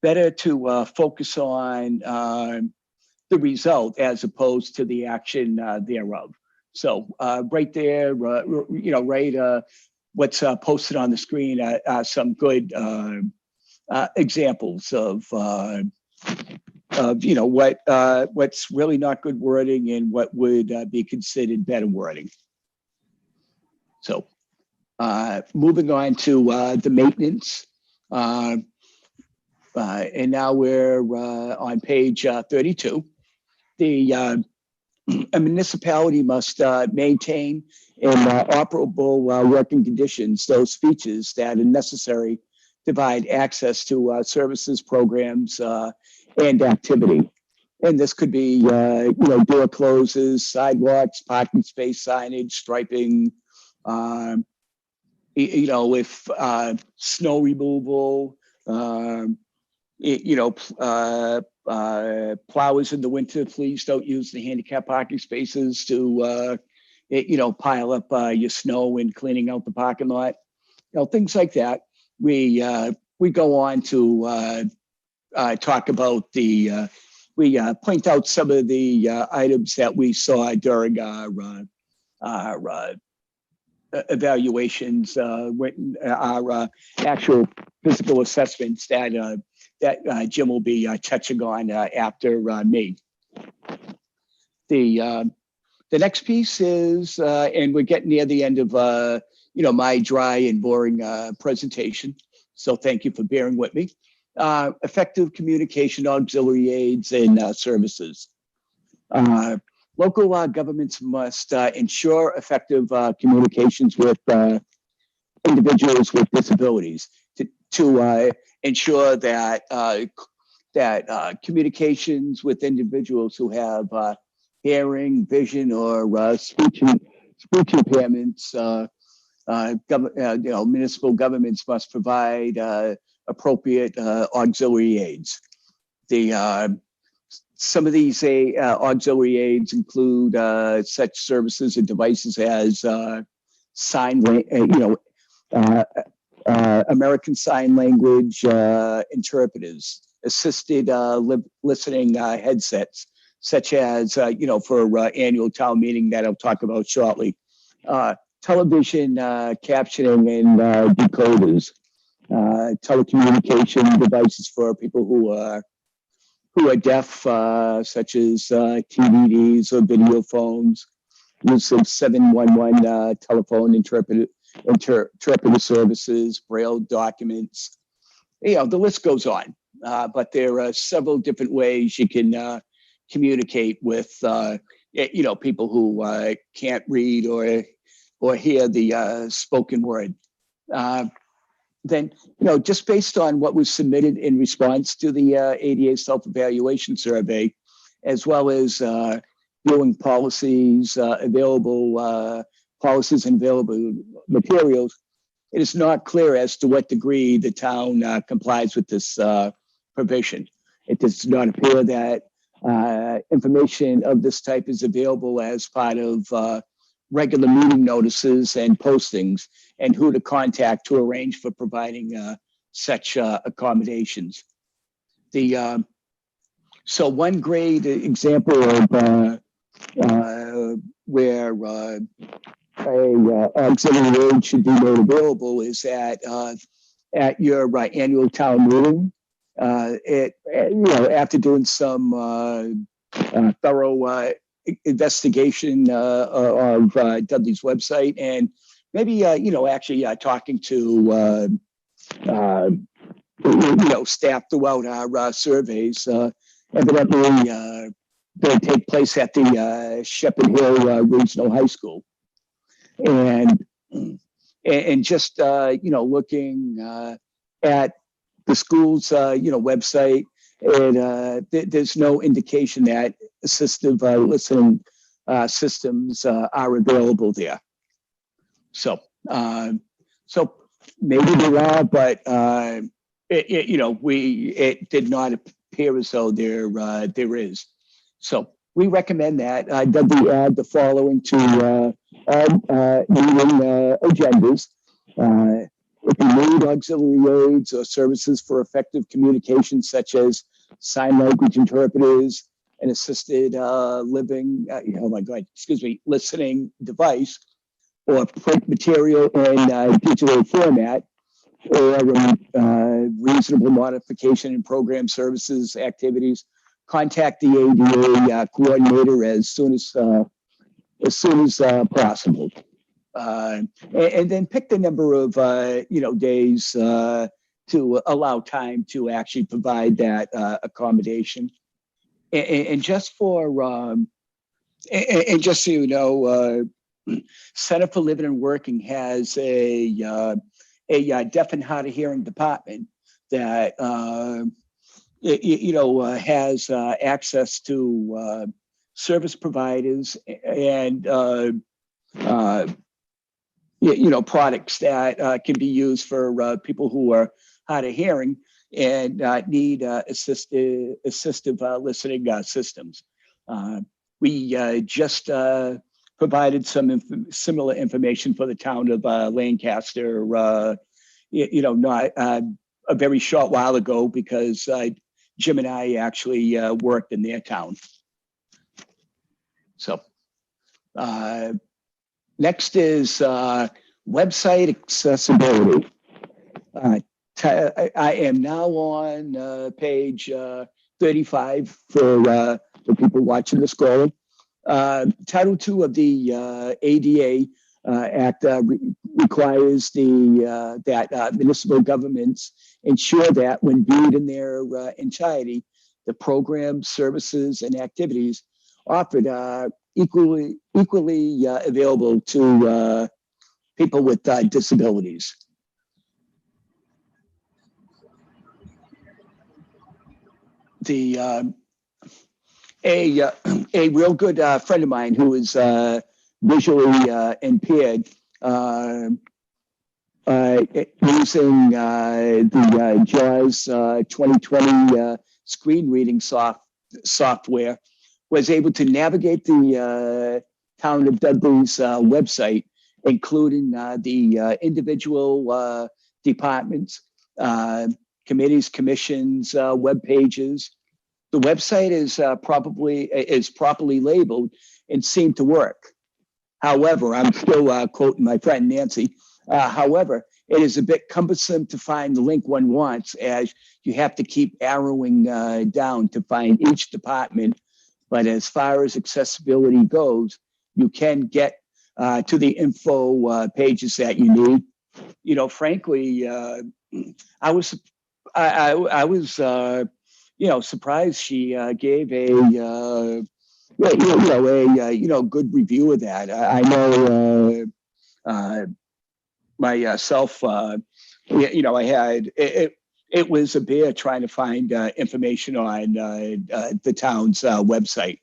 Speaker 9: better to focus on the result as opposed to the action thereof. So right there, right, what's posted on the screen are some good examples of what's really not good wording and what would be considered better wording. So moving on to the maintenance. And now we're on page 32. A municipality must maintain in operable working conditions those features that are necessary to provide access to services, programs, and activity. And this could be, door closes, sidewalks, parking space signage, striping, if snow removal, plowers in the winter, please don't use the handicap parking spaces to, pile up your snow and cleaning out the parking lot. Things like that. We go on to talk about we point out some of the items that we saw during our evaluations, our actual physical assessments that Jim will be touching on after me. The next piece is, and we're getting near the end of my dry and boring presentation, so thank you for bearing with me. Effective communication auxiliary aids and services. Local governments must ensure effective communications with individuals with disabilities to ensure that communications with individuals who have hearing, vision, or speech impairments, municipal governments must provide appropriate auxiliary aids. Some of these auxiliary aids include such services and devices as American Sign Language interpreters, assisted listening headsets, such as for annual town meeting that I'll talk about shortly. Television captioning and decoders, telecommunication devices for people who are deaf, such as TVDs or video phones, use of 711 telephone interpreter services, Braille documents. The list goes on, but there are several different ways you can communicate with people who can't read or hear the spoken word. Then, just based on what was submitted in response to the ADA self-evaluation survey, as well as viewing policies, available policies and available materials, it is not clear as to what degree the town complies with this provision. It does not appear that information of this type is available as part of regular meeting notices and postings, and who to contact to arrange for providing such accommodations. So one great example of where auxiliary aid should be made available is at your annual town meeting. After doing some thorough investigation of Dudley's website, and maybe actually talking to staff throughout our surveys, evidently they take place at the Shepherd Hill Regional High School, and just looking at the school's website, and there's no indication that assistive listening systems are available there. So maybe there are, but it did not appear as though there is. So we recommend that Dudley add the following to all meeting agendas. If you need auxiliary aids or services for effective communication, such as sign language interpreters, an assisted listening device, or print material in digital format, or reasonable modification in program services activities, contact the ADA coordinator as soon as possible. And then pick the number of days to allow time to actually provide that accommodation. And just for and just so you know, Center for Living and Working has a deaf and hard of hearing department that has access to service providers and products that can be used for people who are hard of hearing and need assistive listening systems. We just provided some similar information for the town of Lancaster, not a very short while ago, because Jim and I actually worked in their town. So next is website accessibility. I am now on page 35 for people watching the scrolling. Title II of the ADA Act requires that municipal governments ensure that when viewed in their entirety, the programs, services, and activities offered are equally available to people with disabilities. A real good friend of mine who is visually impaired, using the JAWS 2020 screen reading software, was able to navigate the town of Dudley's website, including the individual departments, committees, commissions, web pages. The website is properly labeled and seemed to work. However, I'm still quoting my friend Nancy. However, it is a bit cumbersome to find the link one wants, as you have to keep arrowing down to find each department. But as far as accessibility goes, you can get to the info pages that you need. Frankly, I was surprised she gave a good review of that. I know myself, I had it was a bear trying to find information on the town's website.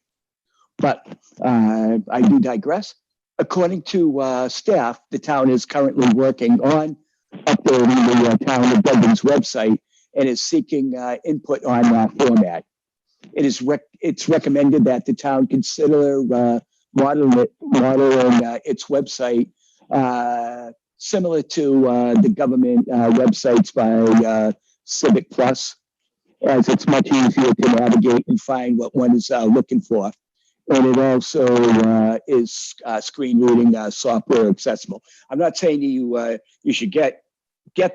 Speaker 9: But I do digress. According to staff, the town is currently working on updating the town of Dublin's website and is seeking input on that format. It's recommended that the town consider modeling its website similar to the government websites by Civic Plus, as it's much easier to navigate and find what one is looking for. And it also is screen reading software accessible. I'm not saying you should get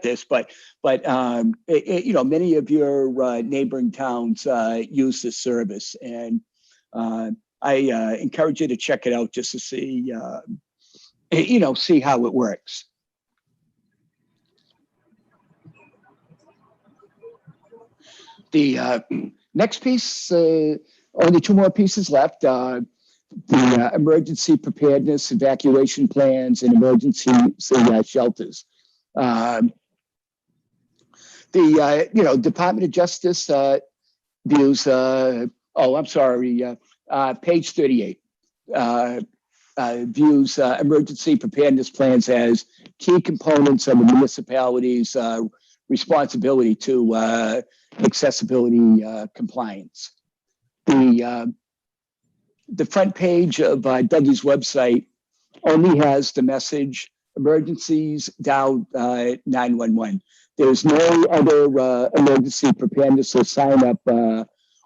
Speaker 9: this, but many of your neighboring towns use this service, and I encourage you to check it out just to see see how it works. The next piece, only two more pieces left. The emergency preparedness, evacuation plans, and emergency shelters. The Department of Justice views. Page 38 views emergency preparedness plans as key components of the municipality's responsibility to accessibility compliance. The front page of Dougie's website only has the message emergencies, dial 911. There's no other emergency preparedness or sign up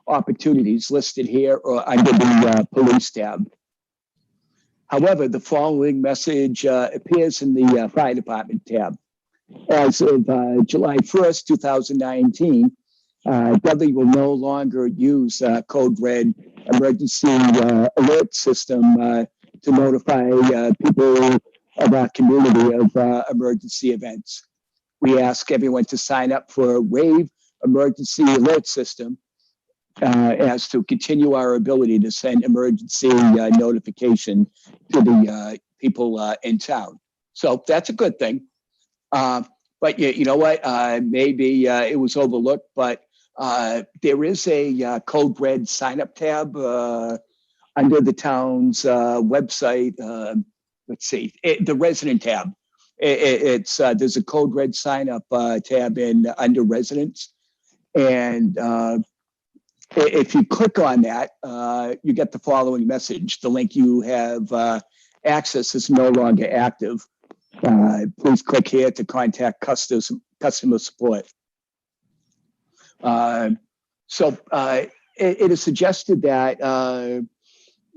Speaker 9: opportunities listed here or under the police tab. However, the following message appears in the fire department tab. As of July 1st, 2019, Dudley will no longer use Code Red emergency alert system to notify people of our community of emergency events. We ask everyone to sign up for a WAVE emergency alert system as to continue our ability to send emergency notification to the people in town. So that's a good thing. But you know what? Maybe it was overlooked, but there is a Code Red sign up tab under the town's website. Let's see, the resident tab. It's there's a Code Red sign up tab under residents, and if you click on that, you get the following message: the link you have access is no longer active. Please click here to contact customer support. So it is suggested that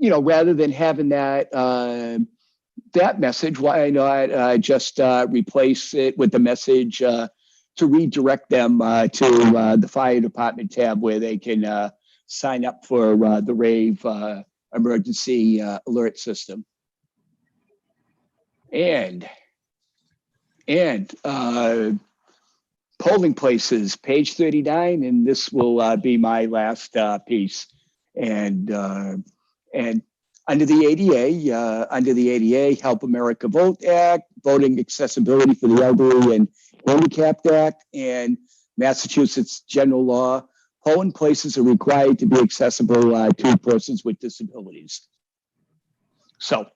Speaker 9: rather than having that message, why not just replace it with the message to redirect them to the fire department tab where they can sign up for the RAVE emergency alert system. And polling places, page 39, and this will be my last piece. And under the ADA, Help America Vote Act, Voting Accessibility for the Elderly and Handicapped Act, and Massachusetts General Law, polling places are required to be accessible to persons with disabilities. So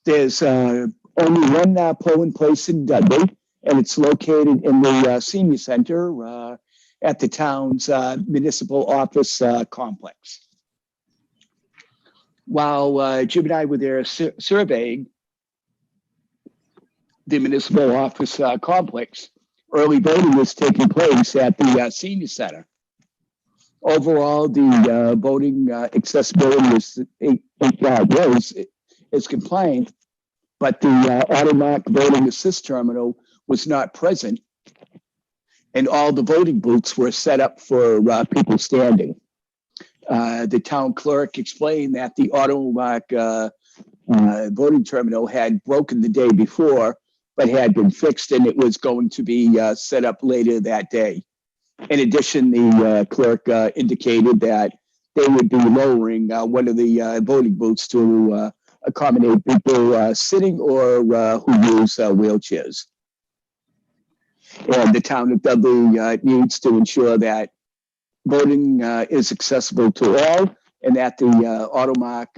Speaker 9: there's only one polling place in Dudley, and it's located in the senior center at the town's municipal office complex. While Jim and I were there surveying the municipal office complex, early voting was taking place at the senior center. Overall, the voting accessibility is compliant, but the automatic voting assist terminal was not present, and all the voting booths were set up for people standing. The town clerk explained that the automatic voting terminal had broken the day before, but had been fixed, and it was going to be set up later that day. In addition, the clerk indicated that they would be lowering one of the voting booths to accommodate people sitting or who use wheelchairs. And the town of Dudley needs to ensure that voting is accessible to all, and that the automatic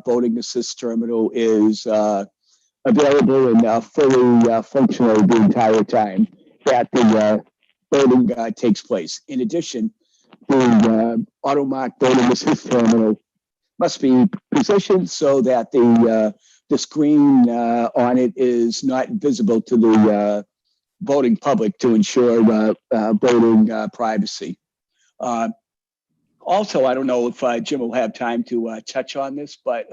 Speaker 9: voting assist terminal is available and fully functional the entire time that the voting takes place. In addition, the automatic voting assist terminal must be positioned so that the screen on it is not visible to the voting public to ensure voting privacy. Also, I don't know if Jim will have time to touch on this, but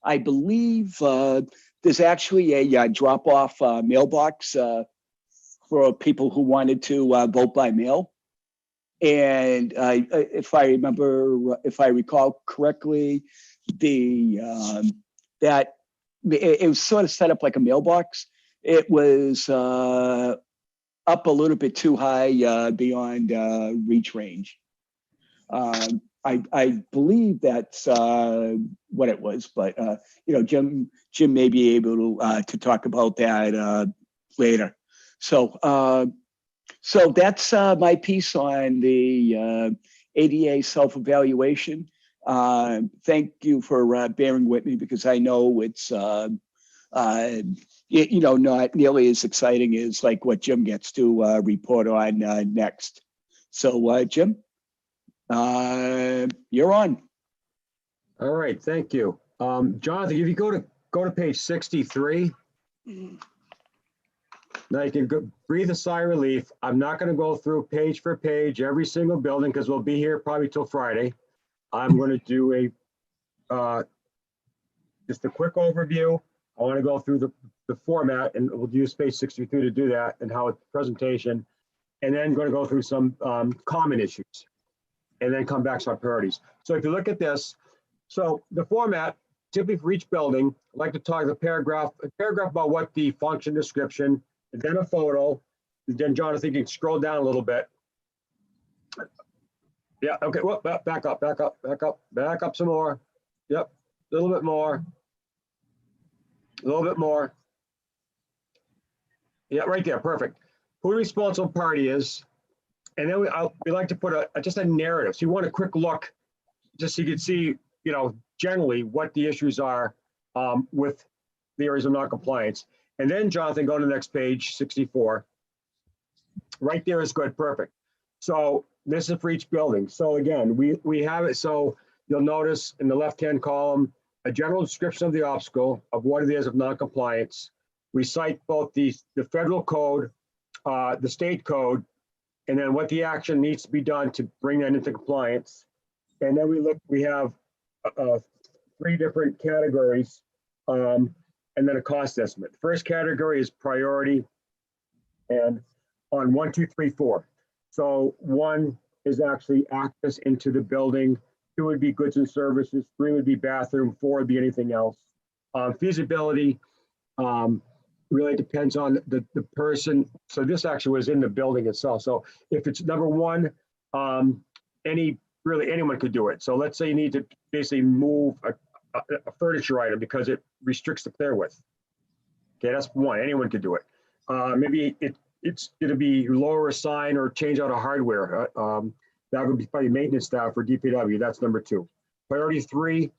Speaker 9: I believe there's actually a drop-off mailbox for people who wanted to vote by mail. And if I recall correctly, that it was sort of set up like a mailbox. It was up a little bit too high beyond reach range. I believe that's what it was, but Jim may be able to talk about that later. So that's my piece on the ADA self-evaluation. Thank you for bearing with me, because I know it's not nearly as exciting as like what Jim gets to report on next. So Jim, you're on.
Speaker 10: All right, thank you. Jonathan, if you go to go to page 63. Now you can breathe a sigh of relief. I'm not going to go through page for page every single building because we'll be here probably till Friday. I'm going to do just a quick overview. I want to go through the format, and we'll use page 63 to do that and how it's presentation, and then going to go through some common issues, and then come back to our priorities. So if you look at this, so the format, typically for each building, I'd like to talk a paragraph about what the function description, and then a photo, and then Jonathan, you can scroll down a little bit. Yeah, okay, well, back up some more. Yep, a little bit more. A little bit more. Yeah, right there, perfect. Who the responsible party is. And then we like to put just a narrative. So you want a quick look, just so you can see, generally what the issues are with the areas of non-compliance. And then Jonathan, go to the next page, 64. Right there is good, perfect. So this is for each building. So again, we have it. So you'll notice in the left-hand column, a general description of the obstacle of what it is of non-compliance. We cite both the federal code, the state code, and then what the action needs to be done to bring that into compliance. And then we have 3 different categories, and then a cost estimate. The first category is priority, and on 1, 2, 3, 4. So 1 is actually access into the building. 2 would be goods and services. 3 would be bathroom. 4 would be anything else. Feasibility really depends on the person. So this actually was in the building itself. So if it's number 1, anyone could do it. So let's say you need to basically move a furniture item because it restricts the clear width. Okay, that's 1. Anyone could do it. Maybe it's going to be lower a sign or change out a hardware. That would be probably maintenance staff for DPW. That's number 2. Priority 3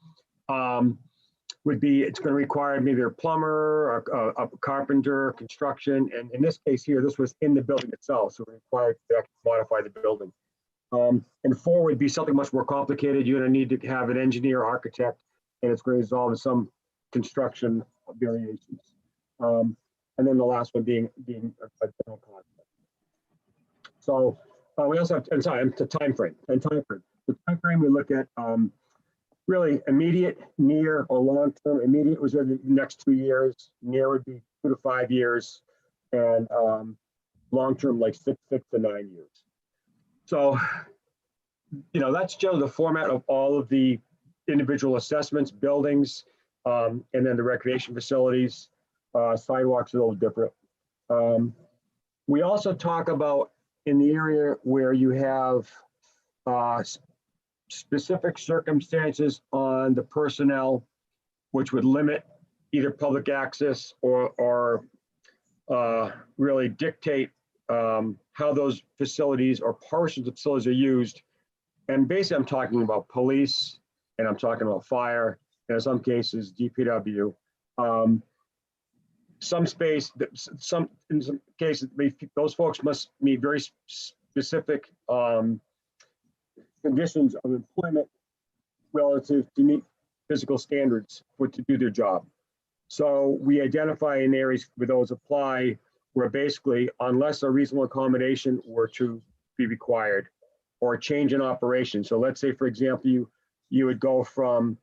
Speaker 10: would be it's going to require maybe a plumber, a carpenter, construction. And in this case here, this was in the building itself. So it required to actually modify the building. And 4 would be something much more complicated. You're going to need to have an engineer, architect, and it's going to resolve in some construction variations. And then the last one being a general concept. So we also have the time frame. The time frame we look at really immediate, near, or long term. Immediate was in the next 2 years. Near would be 2 to 5 years, and long term like 6 to 9 years. So that's generally the format of all of the individual assessments, buildings, and then the recreation facilities. Sidewalks are a little different. We also talk about in the area where you have specific circumstances on the personnel, which would limit either public access or really dictate how those facilities or portions of facilities are used. And basically, I'm talking about police, and I'm talking about fire, and in some cases, DPW. In some cases, those folks must meet very specific conditions of employment relative to meet physical standards to do their job. So we identify in areas where those apply, where basically, unless a reasonable accommodation were to be required or a change in operation. So let's say, for example, you would go from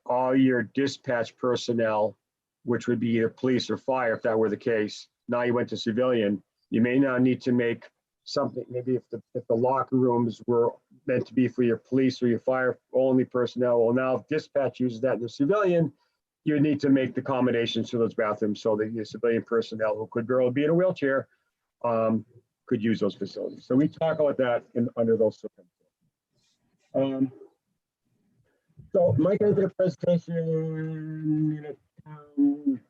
Speaker 10: all your dispatch personnel, which would be either police or fire, if that were the case. Now you went to civilian, you may now need to make something, maybe if the locker rooms were meant to be for your police or your fire only personnel, well, now if dispatch uses that in the civilian, you need to make the accommodations to those bathrooms so that your civilian personnel who could barely be in a wheelchair could use those facilities. So we talk about that under those circumstances. So Mike has a presentation in a town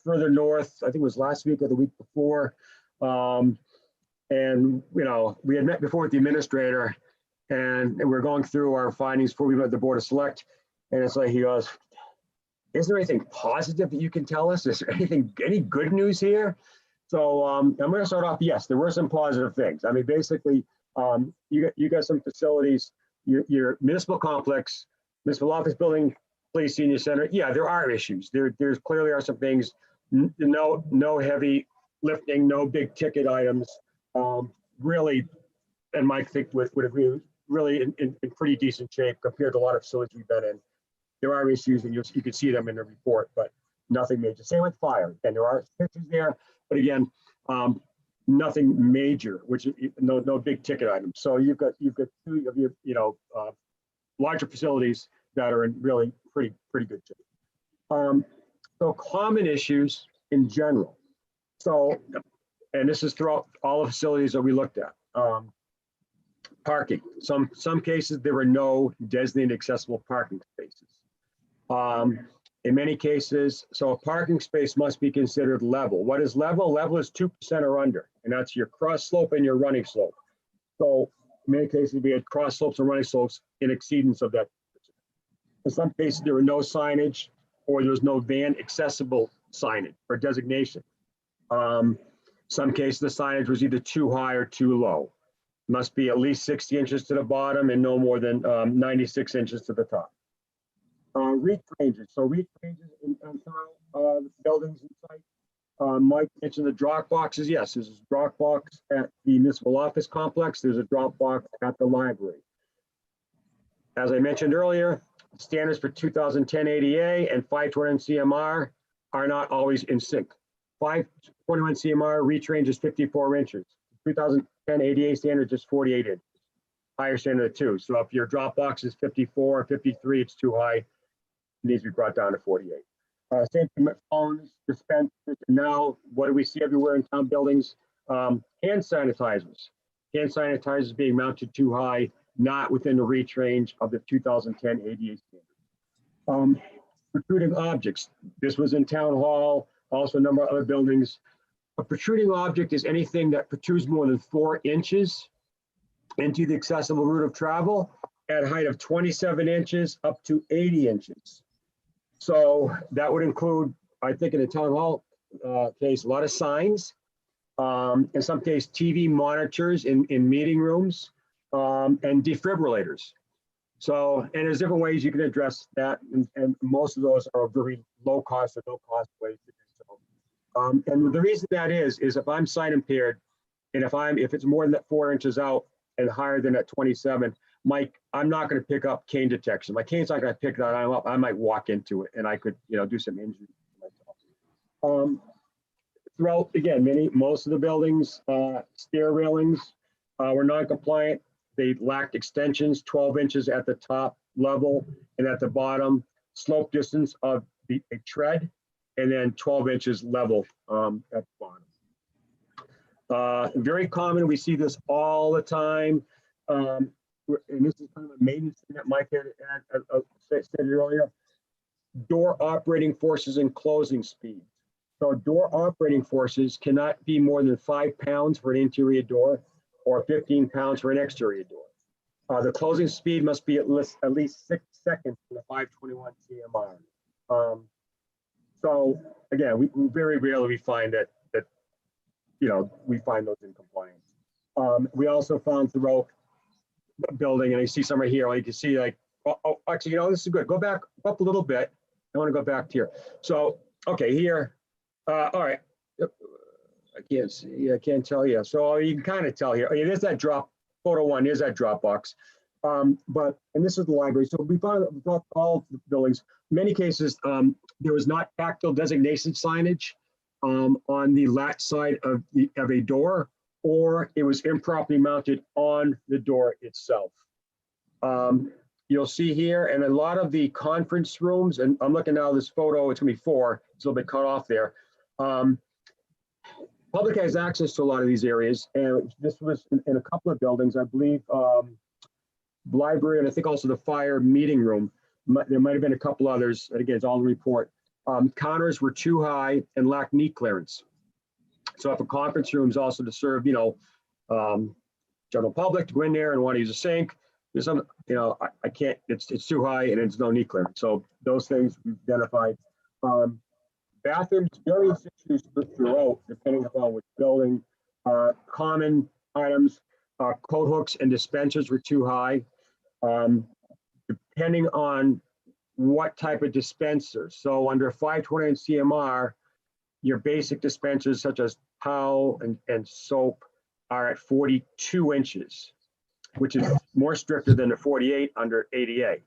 Speaker 10: further north, I think it was last week or the week before. And we had met before with the administrator, and we're going through our findings before we met the Board of Select. And it's like, he goes, is there anything positive that you can tell us? Is there any good news here? So I'm going to start off. Yes, there were some positive things. I mean, basically, you got some facilities, your municipal complex, municipal office building police senior center, yeah, there are issues. There's clearly are some things, no heavy lifting, no big ticket items. Really, and Mike think would agree, really in pretty decent shape compared to a lot of facilities we've been in. There are issues, and you can see them in the report, but nothing major. Same with fire, and there are issues there, but again, nothing major, which is no big ticket items. So you've got two of your larger facilities that are in really pretty good shape. So common issues in general. So, and this is throughout all the facilities that we looked at. Parking. Some cases there were no designated accessible parking spaces. In many cases, so a parking space must be considered level. What is level? Level is 2% or under, and that's your cross slope and your running slope. So in many cases, we had cross slopes and running slopes in exceedance of that. In some cases, there were no signage or there was no van accessible signage or designation. Some cases, the signage was either too high or too low. Must be at least 60 inches to the bottom and no more than 96 inches to the top. Reach ranges. So reach ranges in buildings and sites. Mike mentioned the drop boxes. Yes, there's a drop box at the municipal office complex. There's a drop box at the library. As I mentioned earlier, standards for 2010 ADA and 521 CMR are not always in sync. 521 CMR reach range is 54 inches. 2010 ADA standard is 48 inches. Higher standard too. So if your drop box is 54 or 53, it's too high. It needs to be brought down to 48. Same thing with phones, dispensers. Now, what do we see everywhere in town buildings? Hand sanitizers. Hand sanitizers being mounted too high, not within the reach range of the 2010 ADA standard. Protruding objects. This was in town hall, also a number of other buildings. A protruding object is anything that protrudes more than 4 inches into the accessible route of travel at a height of 27 inches up to 80 inches. So that would include, I think in the town hall case, a lot of signs, in some case, TV monitors in meeting rooms, and defibrillators. So, and there's different ways you can address that, and most of those are very low cost or no cost ways to do so. And the reason that is if I'm sight impaired, and if it's more than 4 inches out and higher than at 27, Mike, I'm not going to pick up cane detection. My cane's not going to pick that up. I might walk into it, and I could, do some injury to myself. Throughout, again, most of the buildings, stair railings were non-compliant. They lacked extensions, 12 inches at the top level and at the bottom, slope distance of a tread, and then 12 inches level at the bottom. Very common, we see this all the time. And this is kind of a maintenance thing that Mike had stated earlier. Door operating forces and closing speed. So door operating forces cannot be more than 5 pounds for an interior door or 15 pounds for an exterior door. The closing speed must be at least 6 seconds for the 521 CMR. So again, we very rarely find that we find those in compliance. We also found throughout the building, and I see some right here, you can see actually, this is good. Go back up a little bit. I want to go back to here. So, okay, here. All right. I can't see. I can't tell you. So you can kind of tell here. There's that photo one. There's that drop box. And this is the library. So we found all the buildings. In many cases, there was not tactile designation signage on the latch side of a door, or it was improperly mounted on the door itself. You'll see here, and a lot of the conference rooms, and I'm looking now at this photo, it's gonna be 4, it's a little bit cut off there. Public has access to a lot of these areas, and this was in a couple of buildings, I believe, library, and I think also the fire meeting room. There might have been a couple others, and again, it's all in the report. Counters were too high and lacked knee clearance. So if a conference room is also to serve, general public to go in there and want to use a sink, there's some, I can't, it's too high and it's no knee clearance. So those things we identified. Bathrooms, various issues throughout, depending upon which building. Common items, coat hooks and dispensers were too high. Depending on what type of dispenser. So under 520 and CMR, your basic dispensers such as towel and soap are at 42 inches, which is more stricter than the 48 under ADA.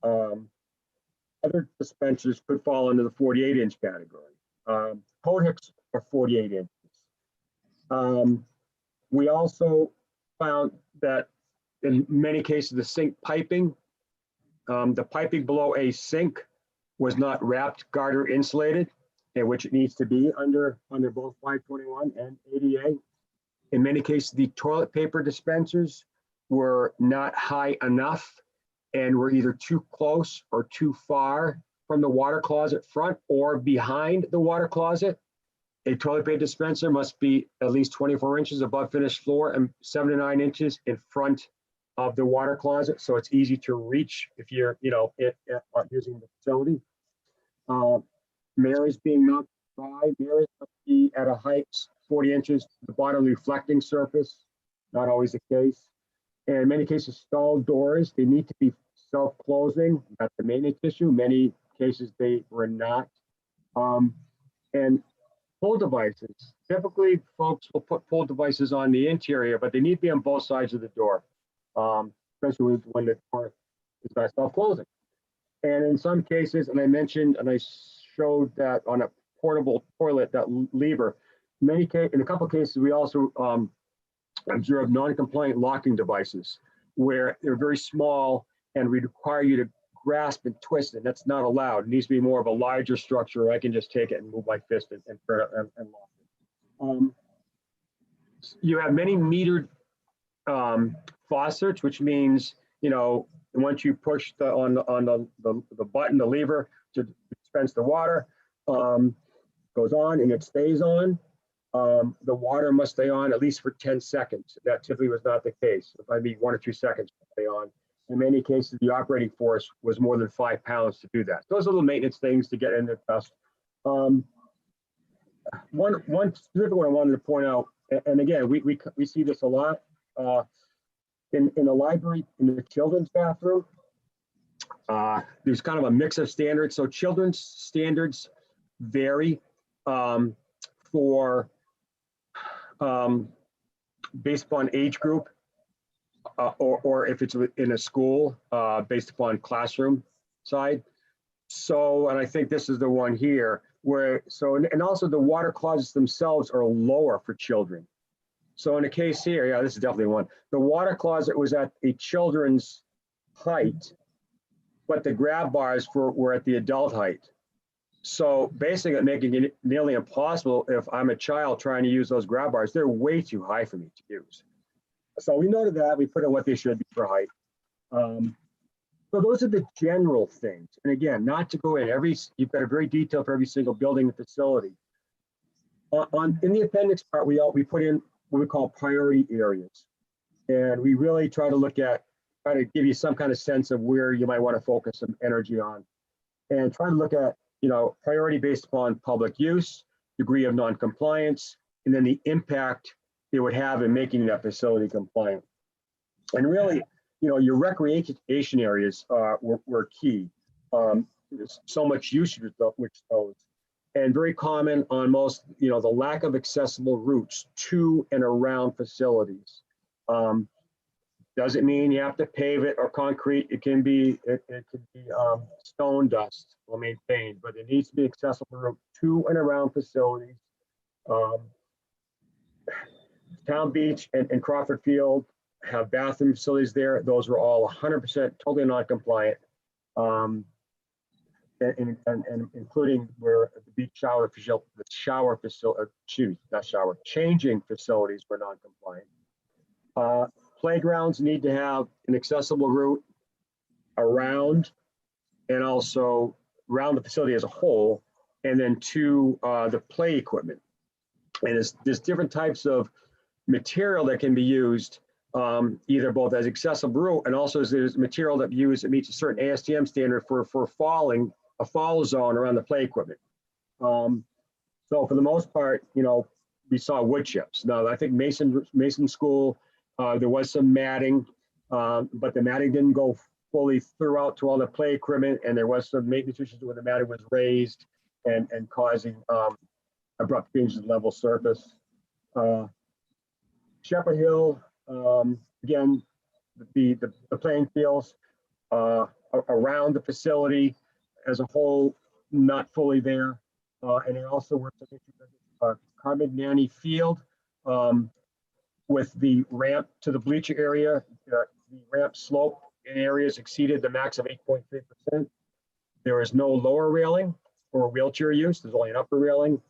Speaker 10: Other dispensers could fall into the 48-inch category. Coat hooks are 48 inches. We also found that in many cases, the sink piping, the piping below a sink was not wrapped garter insulated, in which it needs to be under both 521 and ADA. In many cases, the toilet paper dispensers were not high enough and were either too close or too far from the water closet front or behind the water closet. A toilet paper dispenser must be at least 24 inches above finished floor and 7 to 9 inches in front of the water closet, so it's easy to reach if you're, using the facility. Mirrors being mounted by mirrors must be at a height 40 inches to the bottom reflecting surface. Not always the case. And in many cases, stall doors, they need to be self-closing. That's the maintenance issue. Many cases they were not. And pull devices. Typically, folks will put pull devices on the interior, but they need to be on both sides of the door, especially when the door is not self-closing. And in some cases, and I mentioned, and I showed that on a portable toilet, that lever, in a couple of cases, we also observed non-compliant locking devices where they're very small and we require you to grasp and twist it. That's not allowed. It needs to be more of a larger structure. I can just take it and move my fist and lock it. You have many metered faucets, which means, once you push on the button, the lever to dispense the water, goes on and it stays on. The water must stay on at least for 10 seconds. That typically was not the case. It might be 1 or 2 seconds to stay on. In many cases, the operating force was more than 5 pounds to do that. Those are little maintenance things to get in the dust. One specific one I wanted to point out, and again, we see this a lot in the library, in the children's bathroom. There's kind of a mix of standards. So children's standards vary based upon age group. Or if it's in a school, based upon classroom side. So, and I think this is the one here and also the water closets themselves are lower for children. So in a case here, yeah, this is definitely one. The water closet was at a children's height, but the grab bars were at the adult height. So basically making it nearly impossible if I'm a child trying to use those grab bars. They're way too high for me to use. So we noted that, we put in what they should be for height. So those are the general things. And again, not to go in you've got a very detailed for every single building and facility. In the appendix part, we put in what we call priority areas. And we really try to give you some kind of sense of where you might want to focus some energy on. And try to look at, priority based upon public use, degree of non-compliance, and then the impact it would have in making that facility compliant. And really, your recreation areas were key. There's so much usage with those. And very common on most, the lack of accessible routes to and around facilities. Doesn't mean you have to pave it or concrete. It can be stone dust or maintained, but it needs to be accessible route to and around facilities. Town Beach and Crawford Field have bathroom facilities there. Those were all 100% totally non-compliant, and including where the beach changing facilities were non-compliant. Playgrounds need to have an accessible route around and also around the facility as a whole, and then to the play equipment. And there's different types of material that can be used, either both as accessible route and also there's material that meets a certain ASTM standard for a fall zone around the play equipment. So for the most part, we saw wood chips. Now I think Mason School, there was some matting, but the matting didn't go fully through out to all the play equipment, and there was some maintenance issues where the matter was raised and causing abrupt changes in level surface. Shepherd Hill, again, the playing fields around the facility as a whole, not fully there. And there also were some issues at Carmen Nanny Field with the ramp to the bleacher area. The ramp slope in areas exceeded the max of 8.3%. There is no lower railing for wheelchair use. There's only an upper railing.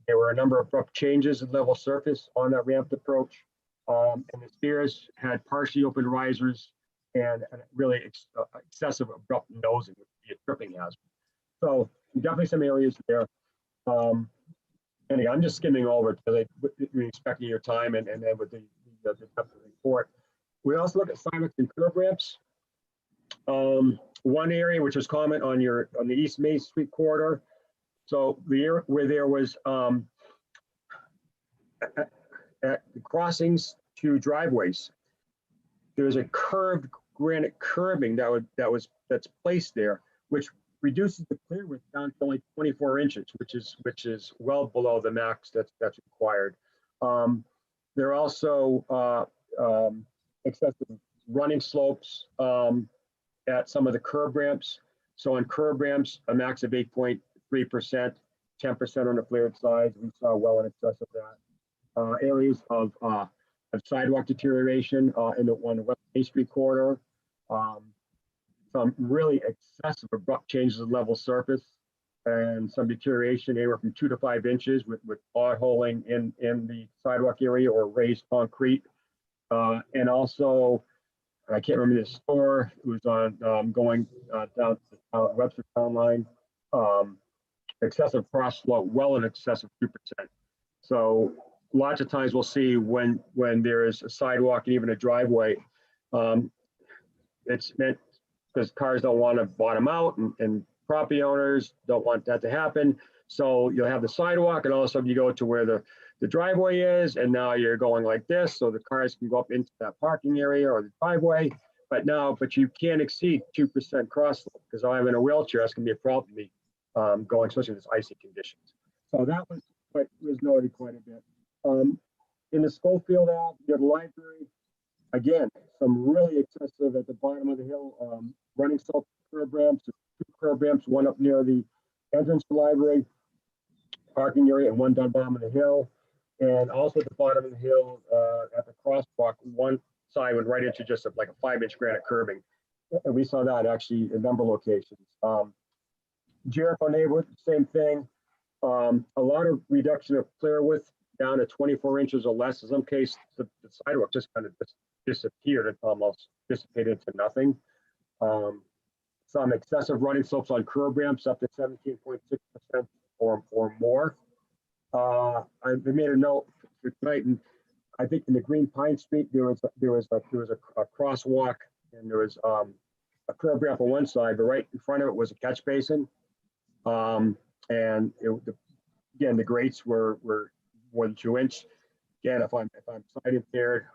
Speaker 10: There were a number of abrupt changes in level surface on that ramped approach. And the stairs had partially open risers and really excessive abrupt nosing, which would be a tripping hazard. So definitely some areas there. And again, I'm just skimming over because we're expecting your time and then with the depth of the report. We also look at sidewalks and curb ramps. One area which was common on the East Main Street corridor. So the area where there was at the crossings to driveways, there's a curved granite curbing that's placed there, which reduces the clear width down to only 24 inches, which is well below the max that's required. There are also excessive running slopes at some of the curb ramps. So on curb ramps, a max of 8.3%, 10% on the flared sides. We saw well in excess of that. Areas of sidewalk deterioration on the West Main Street corridor. Some really excessive abrupt changes in level surface and some deterioration anywhere from 2 to 5 inches with potholing in the sidewalk area or raised concrete. And also, I can't remember the store, it was on going down to the Webster Town Line. Excessive cross flow, well in excess of 2%. So lots of times we'll see when there is a sidewalk and even a driveway, it's meant because cars don't want to bottom out and property owners don't want that to happen. So you'll have the sidewalk and all of a sudden you go to where the driveway is and now you're going like this so the cars can go up into that parking area or the driveway. But you can't exceed 2% cross slope because I'm in a wheelchair, that's gonna be a problem for me going, especially in this icy conditions. So that was noted quite a bit. In the Schofield Ave, you have the library. Again, some really excessive at the bottom of the hill, running slope curb ramps, 2 curb ramps, one up near the entrance to the library, parking area, and one down bottom of the hill. And also at the bottom of the hill, at the crosswalk, one side went right into just like a 5-inch granite curbing. And we saw that actually in a number of locations. Jericho neighborhood, same thing. A lot of reduction of clear width down to 24 inches or less. In some cases, the sidewalk just kind of disappeared and almost dissipated to nothing. Some excessive running slopes on curb ramps up to 17.6% or more. I made a note for tonight, and I think in the Green Pine Street there was a crosswalk and there was a curb ramp on one side, but right in front of it was a catch basin. And again, the grates were more than 2 inch. Again, if I'm sight impaired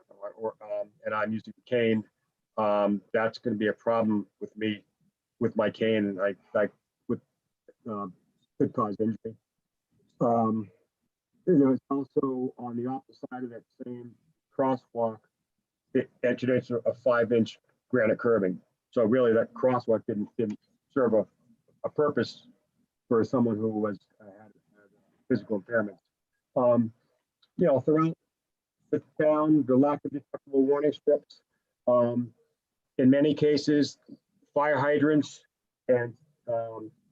Speaker 10: and I'm using the cane, that's going to be a problem with me with my cane, and I could cause injury. There's also on the opposite side of that same crosswalk, it entered into a 5-inch granite curbing. So really, that crosswalk didn't serve a purpose for someone who had physical impairments. Throughout the town, the lack of detectable warning strips. In many cases, fire hydrants and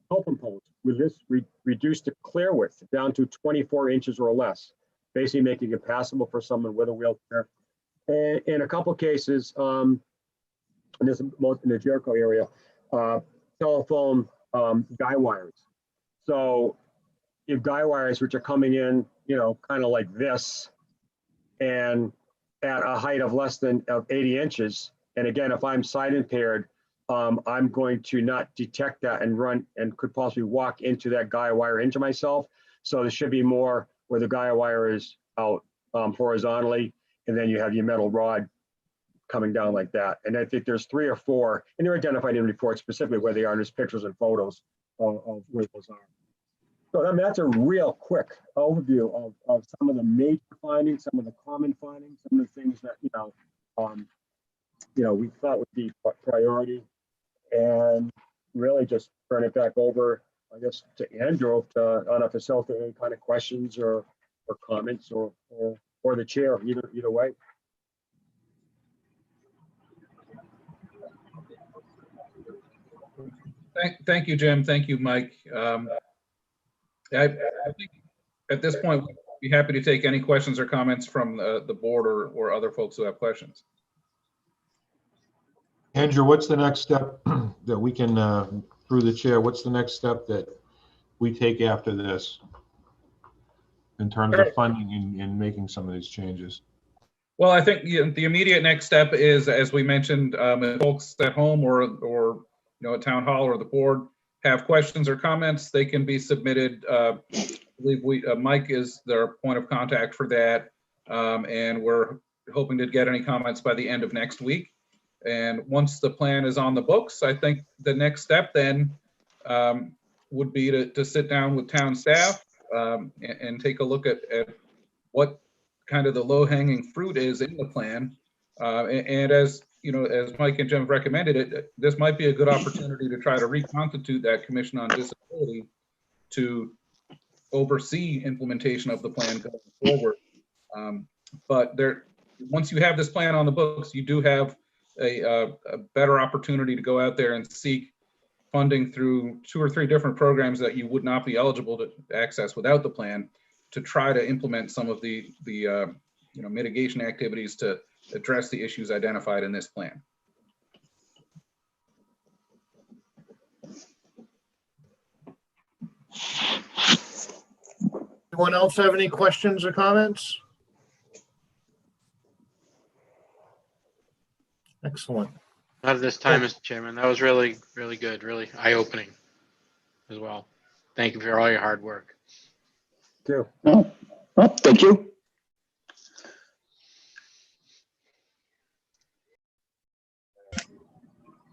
Speaker 10: telephone poles reduced the clear width down to 24 inches or less, basically making it passable for someone with a wheelchair. And in a couple of cases, and this is most in the Jericho area, telephone guy wires. So you have guy wires which are coming in, kind of like this, and at a height of less than 80 inches. And again, if I'm sight impaired, I'm going to not detect that and run and could possibly walk into that guy wire into myself. So there should be more where the guy wire is out horizontally, and then you have your metal rod coming down like that. And I think there's 3 or 4, and they're identified in reports specifically where they are, and there's pictures and photos of where those are. So I mean, that's a real quick overview of some of the major findings, some of the common findings, some of the things that, we thought would be priority. And really just turn it back over, I guess, to Andrew on a facilitator, any kind of questions or comments or the chair, either way.
Speaker 8: Thank you, Jim. Thank you, Mike. I think at this point, we'd be happy to take any questions or comments from the board or other folks who have questions.
Speaker 1: Andrew, what's the next step that we can, through the chair, what's the next step that we take after this in terms of funding and making some of these changes?
Speaker 8: Well, I think the immediate next step is, as we mentioned, if folks at home or at town hall or the board have questions or comments, they can be submitted. I believe Mike is their point of contact for that, and we're hoping to get any comments by the end of next week. And once the plan is on the books, I think the next step then would be to sit down with town staff and take a look at what kind of the low-hanging fruit is in the plan. And as as Mike and Jim recommended, this might be a good opportunity to try to reconstitute that Commission on Disability to oversee implementation of the plan going forward. But once you have this plan on the books, you do have a better opportunity to go out there and seek funding through 2 or 3 different programs that you would not be eligible to access without the plan, to try to implement some of the mitigation activities to address the issues identified in this plan.
Speaker 2: Anyone else have any questions or comments? Excellent.
Speaker 4: Not at this time, Mr. Chairman. That was really, really good, really eye-opening as well. Thank you for all your hard work.
Speaker 10: Too.
Speaker 9: Oh, thank you.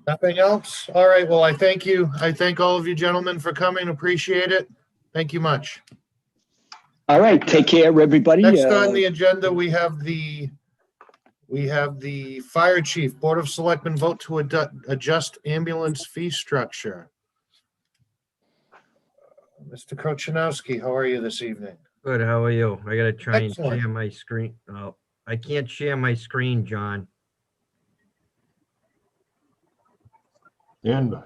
Speaker 2: Nothing else? All right, well, I thank you. I thank all of you gentlemen for coming. Appreciate it. Thank you much.
Speaker 9: All right, take care, everybody.
Speaker 2: Next on the agenda, we have the fire chief, Board of Selectmen vote to adjust ambulance fee structure. Mr. Kochanowski, how are you this evening?
Speaker 11: Good, how are you? I gotta try and
Speaker 2: Excellent.
Speaker 11: share my screen. Oh, I can't share my screen, John.
Speaker 1: Stand by.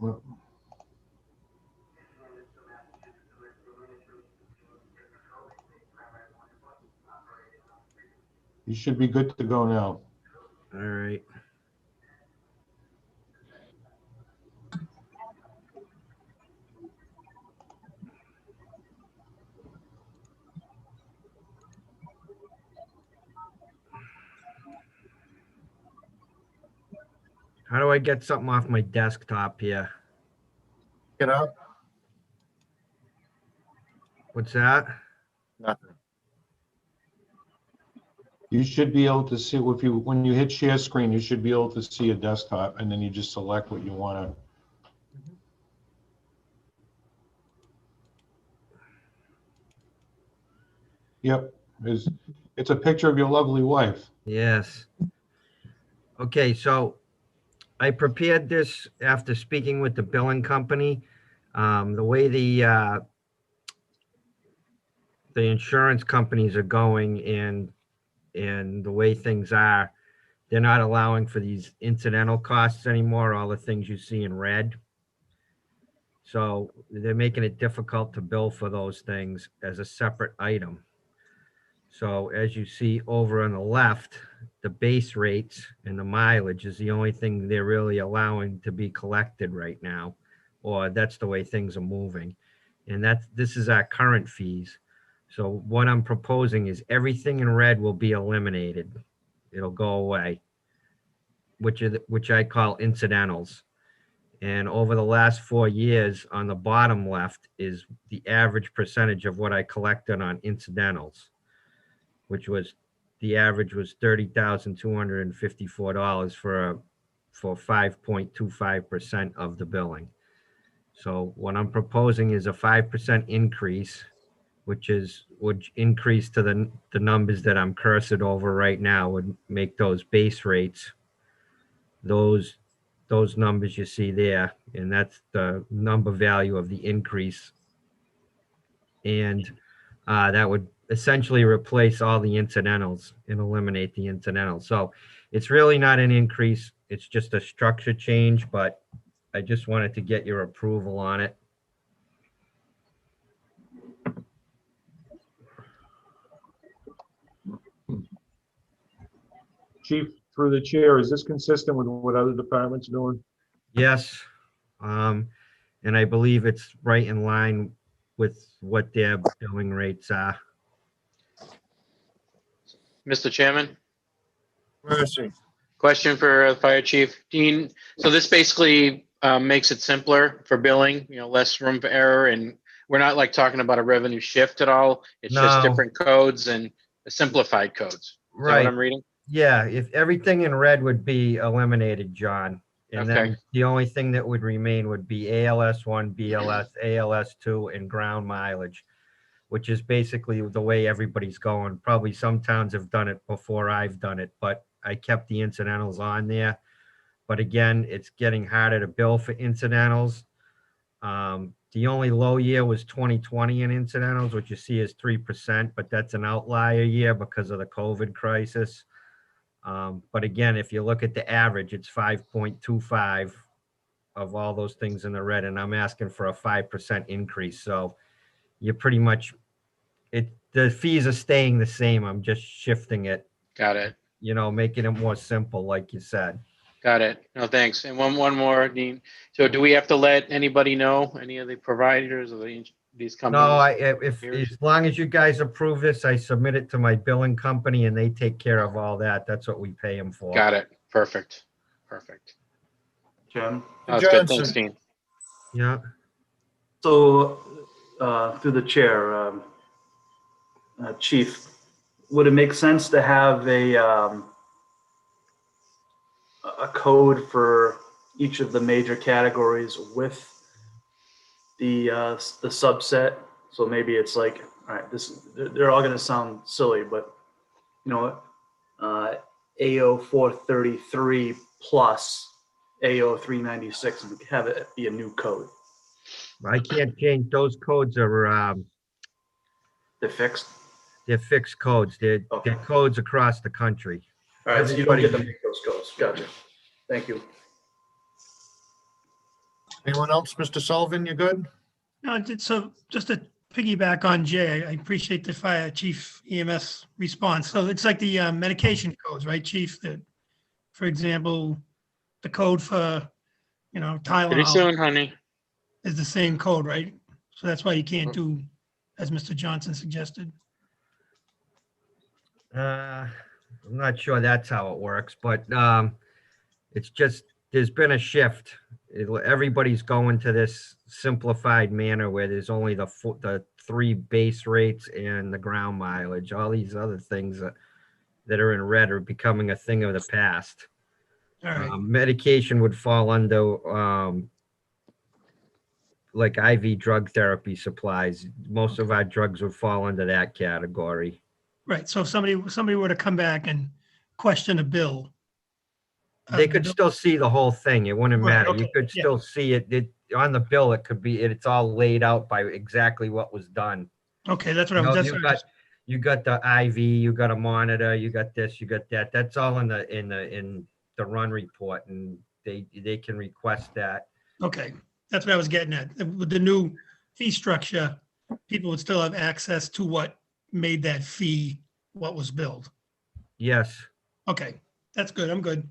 Speaker 1: Well, you should be good to go now.
Speaker 11: All right. How do I get something off my desktop here?
Speaker 2: Get out?
Speaker 11: What's that?
Speaker 2: Nothing.
Speaker 1: You should be able to see, when you hit share screen, you should be able to see a desktop, and then you just select what you want to. Yep, it's a picture of your lovely wife.
Speaker 11: Yes. Okay, so I prepared this after speaking with the billing company. The way the insurance companies are going and the way things are, they're not allowing for these incidental costs anymore, all the things you see in red. So they're making it difficult to bill for those things as a separate item. So as you see over on the left, the base rates and the mileage is the only thing they're really allowing to be collected right now, or that's the way things are moving. And this is our current fees. So what I'm proposing is everything in red will be eliminated. It'll go away, which I call incidentals. And over the last 4 years, on the bottom left is the average percentage of what I collected on incidentals, which was, the average was $30,254 for 5.25% of the billing. So what I'm proposing is a 5% increase, would increase to the numbers that I'm cursed over right now, would make those base rates, those numbers you see there, and that's the number value of the increase. And that would essentially replace all the incidentals and eliminate the incidentals. So it's really not an increase, it's just a structure change, but I just wanted to get your approval on it.
Speaker 1: Chief, through the chair, is this consistent with what other departments are doing?
Speaker 11: Yes, and I believe it's right in line with what their billing rates are.
Speaker 4: Mr. Chairman,
Speaker 2: Mercy.
Speaker 4: question for Fire Chief Dean. So this basically makes it simpler for billing, less room for error, and we're not like talking about a revenue shift at all. It's just
Speaker 11: No.
Speaker 4: different codes and simplified codes. Is that what
Speaker 11: Right.
Speaker 4: I'm reading?
Speaker 11: Yeah, if everything in red would be eliminated, John, and
Speaker 4: Okay.
Speaker 11: then the only thing that would remain would be ALS1, BLS, ALS2, and ground mileage, which is basically the way everybody's going. Probably some towns have done it before I've done it, but I kept the incidentals on there. But again, it's getting harder to bill for incidentals. The only low year was 2020 in incidentals, which you see is 3%, but that's an outlier year because of the COVID crisis. But again, if you look at the average, it's 5.25 of all those things in the red, and I'm asking for a 5% increase. So you're pretty much, the fees are staying the same. I'm just shifting it,
Speaker 4: Got it.
Speaker 11: making it more simple, like you said.
Speaker 4: Got it. No, thanks. And one more, Dean. So do we have to let anybody know, any of the providers or these companies?
Speaker 11: No, as long as you guys approve this, I submit it to my billing company and they take care of all that. That's what we pay them for.
Speaker 4: Got it. Perfect.
Speaker 6: Chairman.
Speaker 4: That's good. Thanks,
Speaker 2: Johnson.
Speaker 4: Dean.
Speaker 11: Yeah.
Speaker 6: So, through the chair, Chief, would it make sense to have a code for each of the major categories with the subset? So maybe it's like, all right, they're all going to sound silly, but AO 433 plus AO 396 and have it be a new code.
Speaker 11: I can't change. Those codes are,
Speaker 6: They're fixed.
Speaker 11: they're fixed codes. They're codes across the country.
Speaker 6: All right, so you don't get to make those codes. Gotcha. Thank you.
Speaker 2: Anyone else? Mr. Sullivan, you good?
Speaker 5: No, so just to piggyback on Jay, I appreciate the fire chief EMS response. So it's like the medication codes, right, chief? That, for example, the code for,
Speaker 4: Pretty
Speaker 5: Tylenol
Speaker 4: soon, honey.
Speaker 5: is the same code, right? So that's why you can't do, as Mr. Johnson suggested.
Speaker 11: I'm not sure that's how it works, but it's just, there's been a shift. Everybody's going to this simplified manner where there's only the 3 base rates and the ground mileage. All these other things that are in red are becoming a thing of the past.
Speaker 5: All right.
Speaker 11: Medication would fall under like IV drug therapy supplies. Most of our drugs would fall under that category.
Speaker 5: Right. So if somebody were to come back and question a bill,
Speaker 11: They could still see the whole thing. It wouldn't
Speaker 5: Right,
Speaker 11: matter.
Speaker 5: okay,
Speaker 11: You could
Speaker 5: yeah.
Speaker 11: still see it. On the bill, it could be, it's all laid out by exactly what was done.
Speaker 5: Okay, that's what I was. That's what I was.
Speaker 11: You got the IV, you got a monitor, you got this, you got that. That's all in the run report, and they can request that.
Speaker 5: Okay, that's what I was getting at. With the new fee structure, people would still have access to what made that fee what was billed.
Speaker 11: Yes.
Speaker 5: Okay, that's good. I'm good.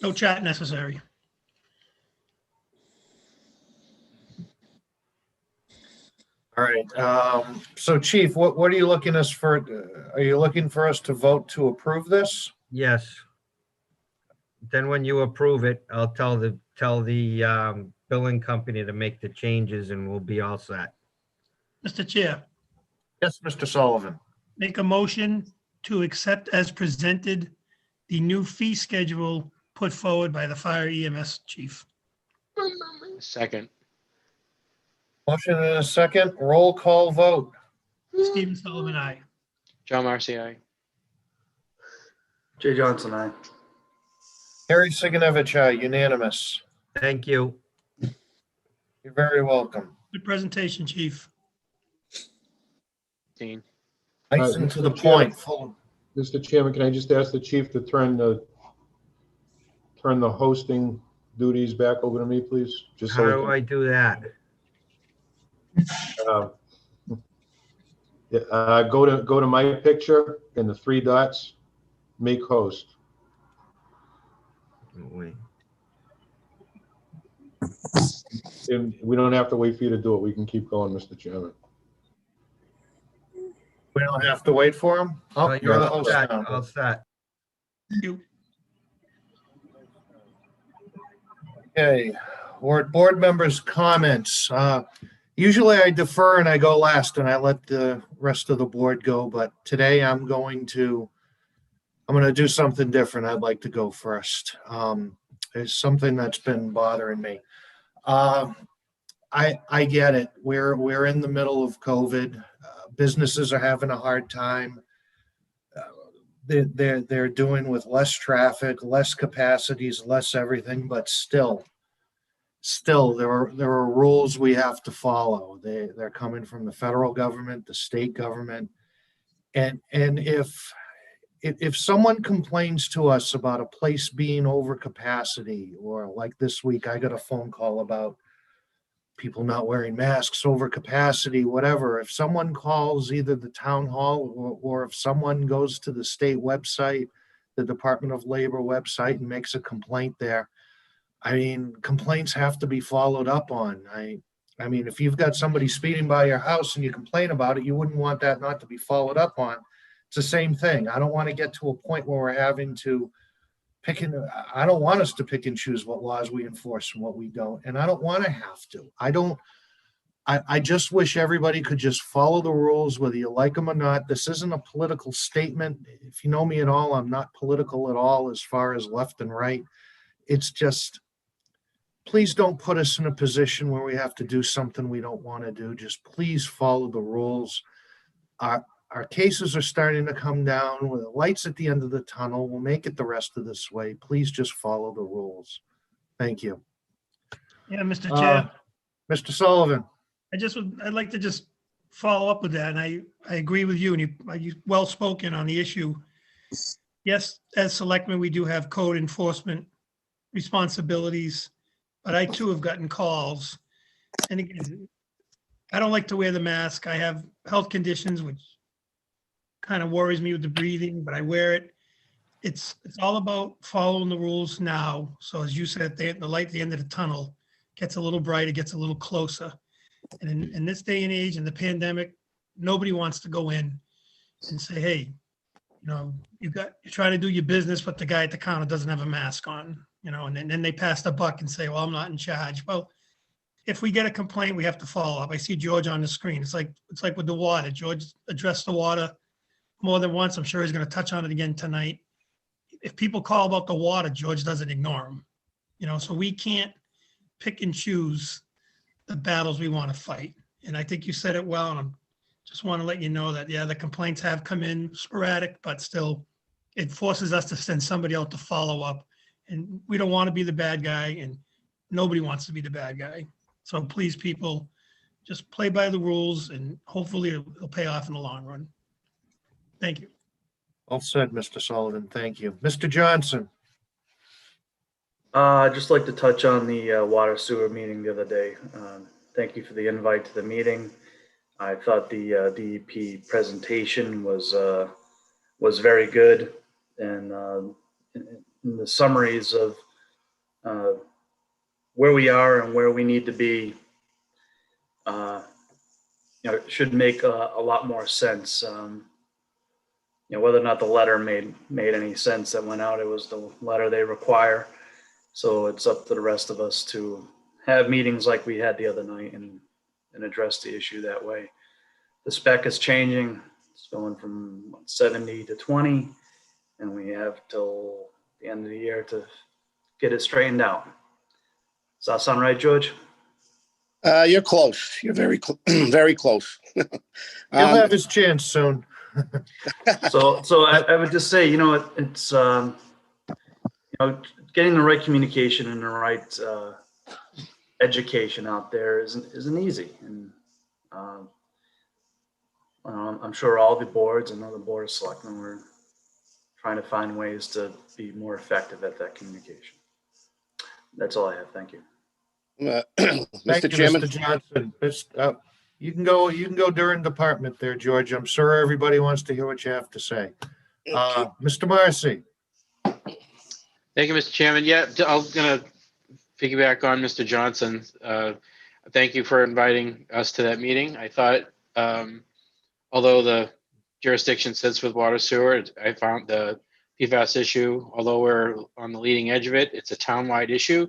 Speaker 5: No chat necessary.
Speaker 2: All right. So Chief, what are you looking us for? Are you looking for us to vote to approve this?
Speaker 11: Yes. Then when you approve it, I'll tell the billing company to make the changes and we'll be all set.
Speaker 5: Mr. Chair,
Speaker 2: Yes, Mr. Sullivan.
Speaker 5: make a motion to accept as presented the new fee schedule put forward by the fire EMS chief.
Speaker 4: Second.
Speaker 2: Motion and a second. Roll call vote.
Speaker 5: Stephen Sullivan, aye.
Speaker 4: John Marcy, aye.
Speaker 6: Jay Johnson, aye.
Speaker 2: Harry Sigenovich, aye, unanimous.
Speaker 11: Thank you.
Speaker 2: You're very welcome.
Speaker 5: Good presentation, chief.
Speaker 4: Dean.
Speaker 2: Nice and to the
Speaker 1: Mr. Chair.
Speaker 2: point. Full.
Speaker 1: Mr. Chairman, can I just ask the chief to turn the hosting duties back over to me, please? Just
Speaker 11: How
Speaker 1: so
Speaker 11: do I do that?
Speaker 1: go to my picture and the 3 dots, make host.
Speaker 11: Wait.
Speaker 1: And we don't have to wait for you to do it. We can keep going, Mr. Chairman.
Speaker 2: We don't have to wait for him? Oh,
Speaker 11: Oh,
Speaker 2: you're the
Speaker 11: all
Speaker 2: host
Speaker 11: set,
Speaker 2: now.
Speaker 11: all set.
Speaker 5: You.
Speaker 2: Okay, board members' comments. Usually I defer and I go last and I let the rest of the board go, but today I'm going to do something different. I'd like to go first. There's something that's been bothering me. I get it. We're in the middle of COVID. Businesses are having a hard time. They're doing with less traffic, less capacities, less everything, but still there are rules we have to follow. They're coming from the federal government, the state government, and if someone complains to us about a place being over capacity, or like this week, I got a phone call about people not wearing masks, over capacity, whatever. If someone calls either the town hall or if someone goes to the state website, the Department of Labor website, and makes a complaint there, I mean, complaints have to be followed up on. I mean, if you've got somebody speeding by your house and you complain about it, you wouldn't want that not to be followed up on. It's the same thing. I don't want to get to a point where we're having to I don't want us to pick and choose what laws we enforce and what we don't. And I don't want to have to. I just wish everybody could just follow the rules, whether you like them or not. This isn't a political statement. If you know me at all, I'm not political at all as far as left and right. It's just, please don't put us in a position where we have to do something we don't want to do. Just please follow the rules. Our cases are starting to come down with the lights at the end of the tunnel. We'll make it the rest of this way. Please just follow the rules. Thank you.
Speaker 5: Yeah, Mr. Chair,
Speaker 2: Mr. Sullivan.
Speaker 5: I'd like to just follow up with that. And I agree with you, and you well spoken on the issue. Yes, as selectmen, we do have code enforcement responsibilities, but I too have gotten calls. And again, I don't like to wear the mask. I have health conditions, which kind of worries me with the breathing, but I wear it. It's all about following the rules now. So as you said, the light at the end of the tunnel gets a little brighter, gets a little closer. And in this day and age, in the pandemic, nobody wants to go in and say, hey, you're trying to do your business, but the guy at the counter doesn't have a mask on, and then they pass the buck and say, well, I'm not in charge. Well, if we get a complaint, we have to follow up. I see George on the screen. It's like with the water. George addressed the water more than once. I'm sure he's going to touch on it again tonight. If people call about the water, George doesn't ignore them. So we can't pick and choose the battles we want to fight. And I think you said it well, and I just want to let you know that, yeah, the complaints have come in sporadic, but still it forces us to send somebody out to follow up. And we don't want to be the bad guy, and nobody wants to be the bad guy. So please, people, just play by the rules, and hopefully it'll pay off in the long run. Thank you.
Speaker 2: Well said, Mr. Sullivan. Thank you. Mr. Johnson.
Speaker 6: I'd just like to touch on the water sewer meeting the other day. Thank you for the invite to the meeting. I thought the DEP presentation was very good, and in the summaries of where we are and where we need to be, should make a lot more sense. Whether or not the letter made any sense that went out, it was the letter they require. So it's up to the rest of us to have meetings like we had the other night and address the issue that way. The spec is changing. It's going from 70 to 20, and we have till the end of the year to get it straightened out. Does that sound right, George?
Speaker 7: You're close. You're very, very close.
Speaker 2: He'll have his chance soon.
Speaker 6: So I would just say, it's getting the right communication and the right education out there isn't easy, and I'm sure all the boards and other board of selectmen were trying to find ways to be more effective at that communication. That's all I have. Thank you.
Speaker 2: Thank you,
Speaker 7: Chairman.
Speaker 2: Mr. Johnson. You can go during department there, George. I'm sure everybody wants to hear what you have to say. Mr. Marcy.
Speaker 4: Thank you, Mr. Chairman. Yeah, I'm going to piggyback on Mr. Johnson. Thank you for inviting us to that meeting. I thought, although the jurisdiction sits with water sewer, I found the PFAS issue, although we're on the leading edge of it, it's a town-wide issue,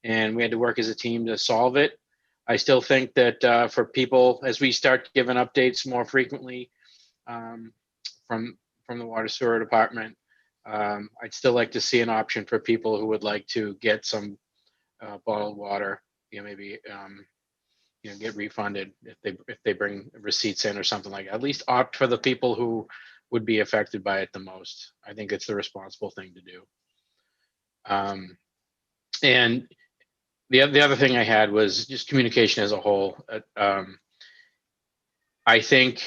Speaker 4: and we had to work as a team to solve it. I still think that for people, as we start giving updates more frequently from the water sewer department, I'd still like to see an option for people who would like to get some bottled water, maybe get refunded if they bring receipts in or something like that. At least opt for the people who would be affected by it the most. I think it's the responsible thing to do. And the other thing I had was just communication as a whole. I think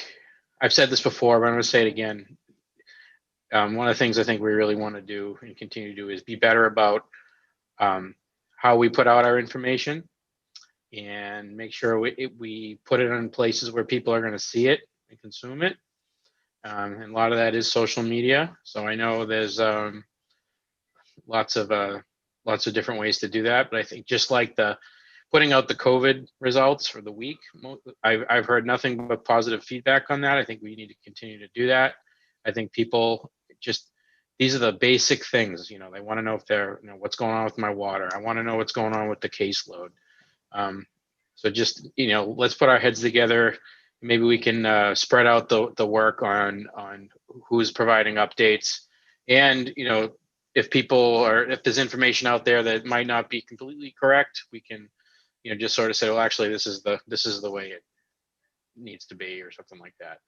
Speaker 4: I've said this before, but I'm going to say it again. One of the things I think we really want to do and continue to do is be better about how we put out our information and make sure we put it in places where people are going to see it and consume it. And a lot of that is social media. So I know there's lots of different ways to do that. But I think just like putting out the COVID results for the week, I've heard nothing but positive feedback on that. I think we need to continue to do that. I think people these are the basic things, they want to know if they're, what's going on with my water. I want to know what's going on with the caseload. So just, let's put our heads together. Maybe we can spread out the work on who's providing updates. And, if there's information out there that might not be completely correct, we can, just sort of say, well, actually, this is the way it needs to be, or something like that.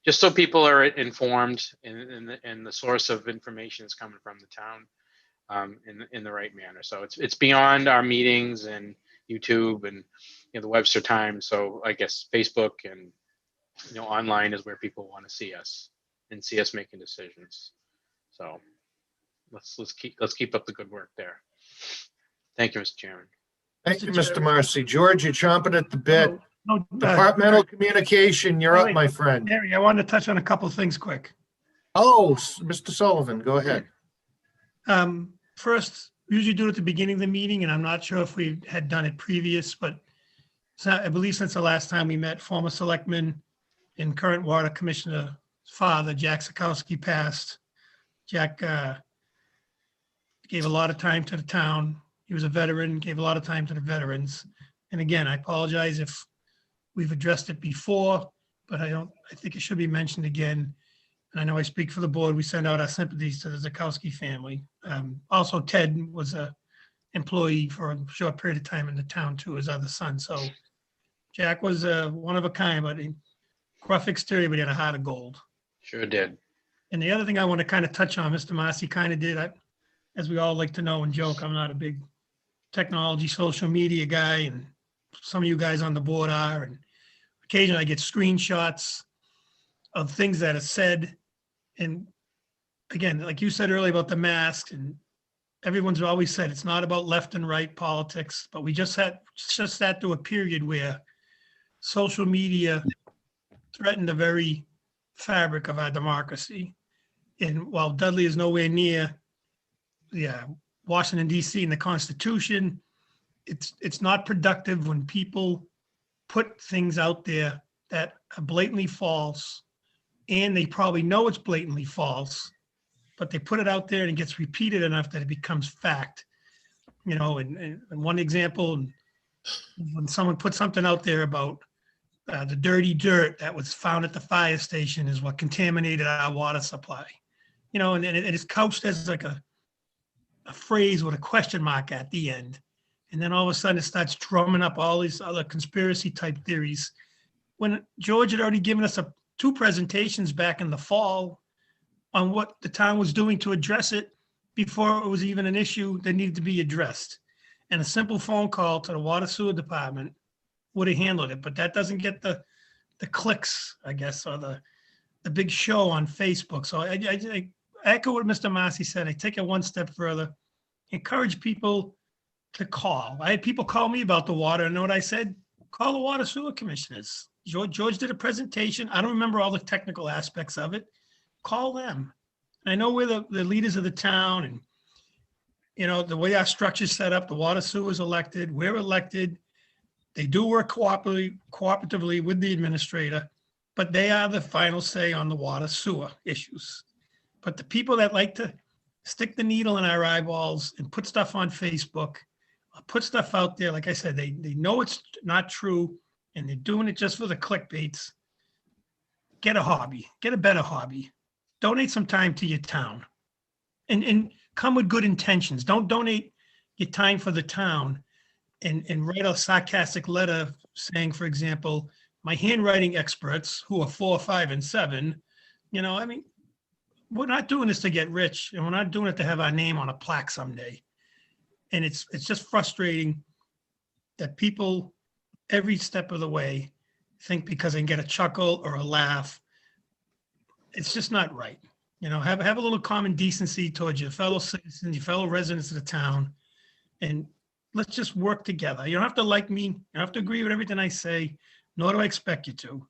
Speaker 4: Just so people are informed and the source of information is coming from the town in the right manner. So it's beyond our meetings and YouTube and the Webster Times. So I guess Facebook and online is where people want to see us and see us making decisions. So let's keep up the good work there. Thank you, Mr. Chairman.
Speaker 2: Thank you, Mr. Marcy. George, you're chomping at the bit.
Speaker 5: No,
Speaker 2: Departmental communication, you're up, my friend.
Speaker 5: Mary, I wanted to touch on a couple of things quick.
Speaker 2: Oh, Mr. Sullivan, go ahead.
Speaker 5: First, we usually do it at the beginning of the meeting, and I'm not sure if we had done it previous, but I believe since the last time we met, former selectman and current water commissioner father, Jack Sikowski, passed. Jack gave a lot of time to the town. He was a veteran, gave a lot of time to the veterans. And again, I apologize if we've addressed it before, but I think it should be mentioned again. And I know I speak for the board. We send out our sympathies to the Zakowski family. Also, Ted was a employee for a short period of time in the town too, his other son. So Jack was one of a kind, but rough exterior, but he had a heart of gold.
Speaker 4: Sure did.
Speaker 5: And the other thing I want to kind of touch on, Mr. Marcy kind of did, as we all like to know and joke, I'm not a big technology, social media guy, and some of you guys on the board are, and occasionally I get screenshots of things that are said. And again, like you said earlier about the masks, and everyone's always said it's not about left and right politics, but we just sat through a period where social media threatened the very fabric of our democracy. And while Dudley is nowhere near Washington, D.C. and the Constitution, it's not productive when people put things out there that are blatantly false, and they probably know it's blatantly false, but they put it out there and it gets repeated enough that it becomes fact. You know, and one example, when someone put something out there about the dirty dirt that was found at the fire station is what contaminated our water supply. You know, and it is couched as like a phrase with a question mark at the end. And then all of a sudden it starts drumming up all these other conspiracy type theories. When George had already given us two presentations back in the fall on what the town was doing to address it before it was even an issue that needed to be addressed. And a simple phone call to the water sewer department would have handled it, but that doesn't get the clicks, I guess, or the big show on Facebook. So I echo what Mr. Massey said. I take it one step further, encourage people to call. I had people call me about the water, and know what I said? Call the water sewer commissioners. George did a presentation. I don't remember all the technical aspects of it. Call them. I know we're the leaders of the town, and you know, the way our structure's set up, the water sewer is elected, we're elected. They do work cooperatively with the administrator, but they are the final say on the water sewer issues. But the people that like to stick the needle in our eyeballs and put stuff on Facebook, put stuff out there, like I said, they know it's not true and they're doing it just for the clickbaits. Get a hobby, get a better hobby. Donate some time to your town and come with good intentions. Don't donate your time for the town and write a sarcastic letter saying, for example, my handwriting experts who are 4, 5, and 7, you know, I mean, we're not doing this to get rich, and we're not doing it to have our name on a plaque someday. And it's just frustrating that people every step of the way think because they can get a chuckle or a laugh, it's just not right. You know, have a little common decency towards your fellow citizens, your fellow residents of the town, and let's just work together. You don't have to like me. You don't have to agree with everything I say, nor do I expect you to.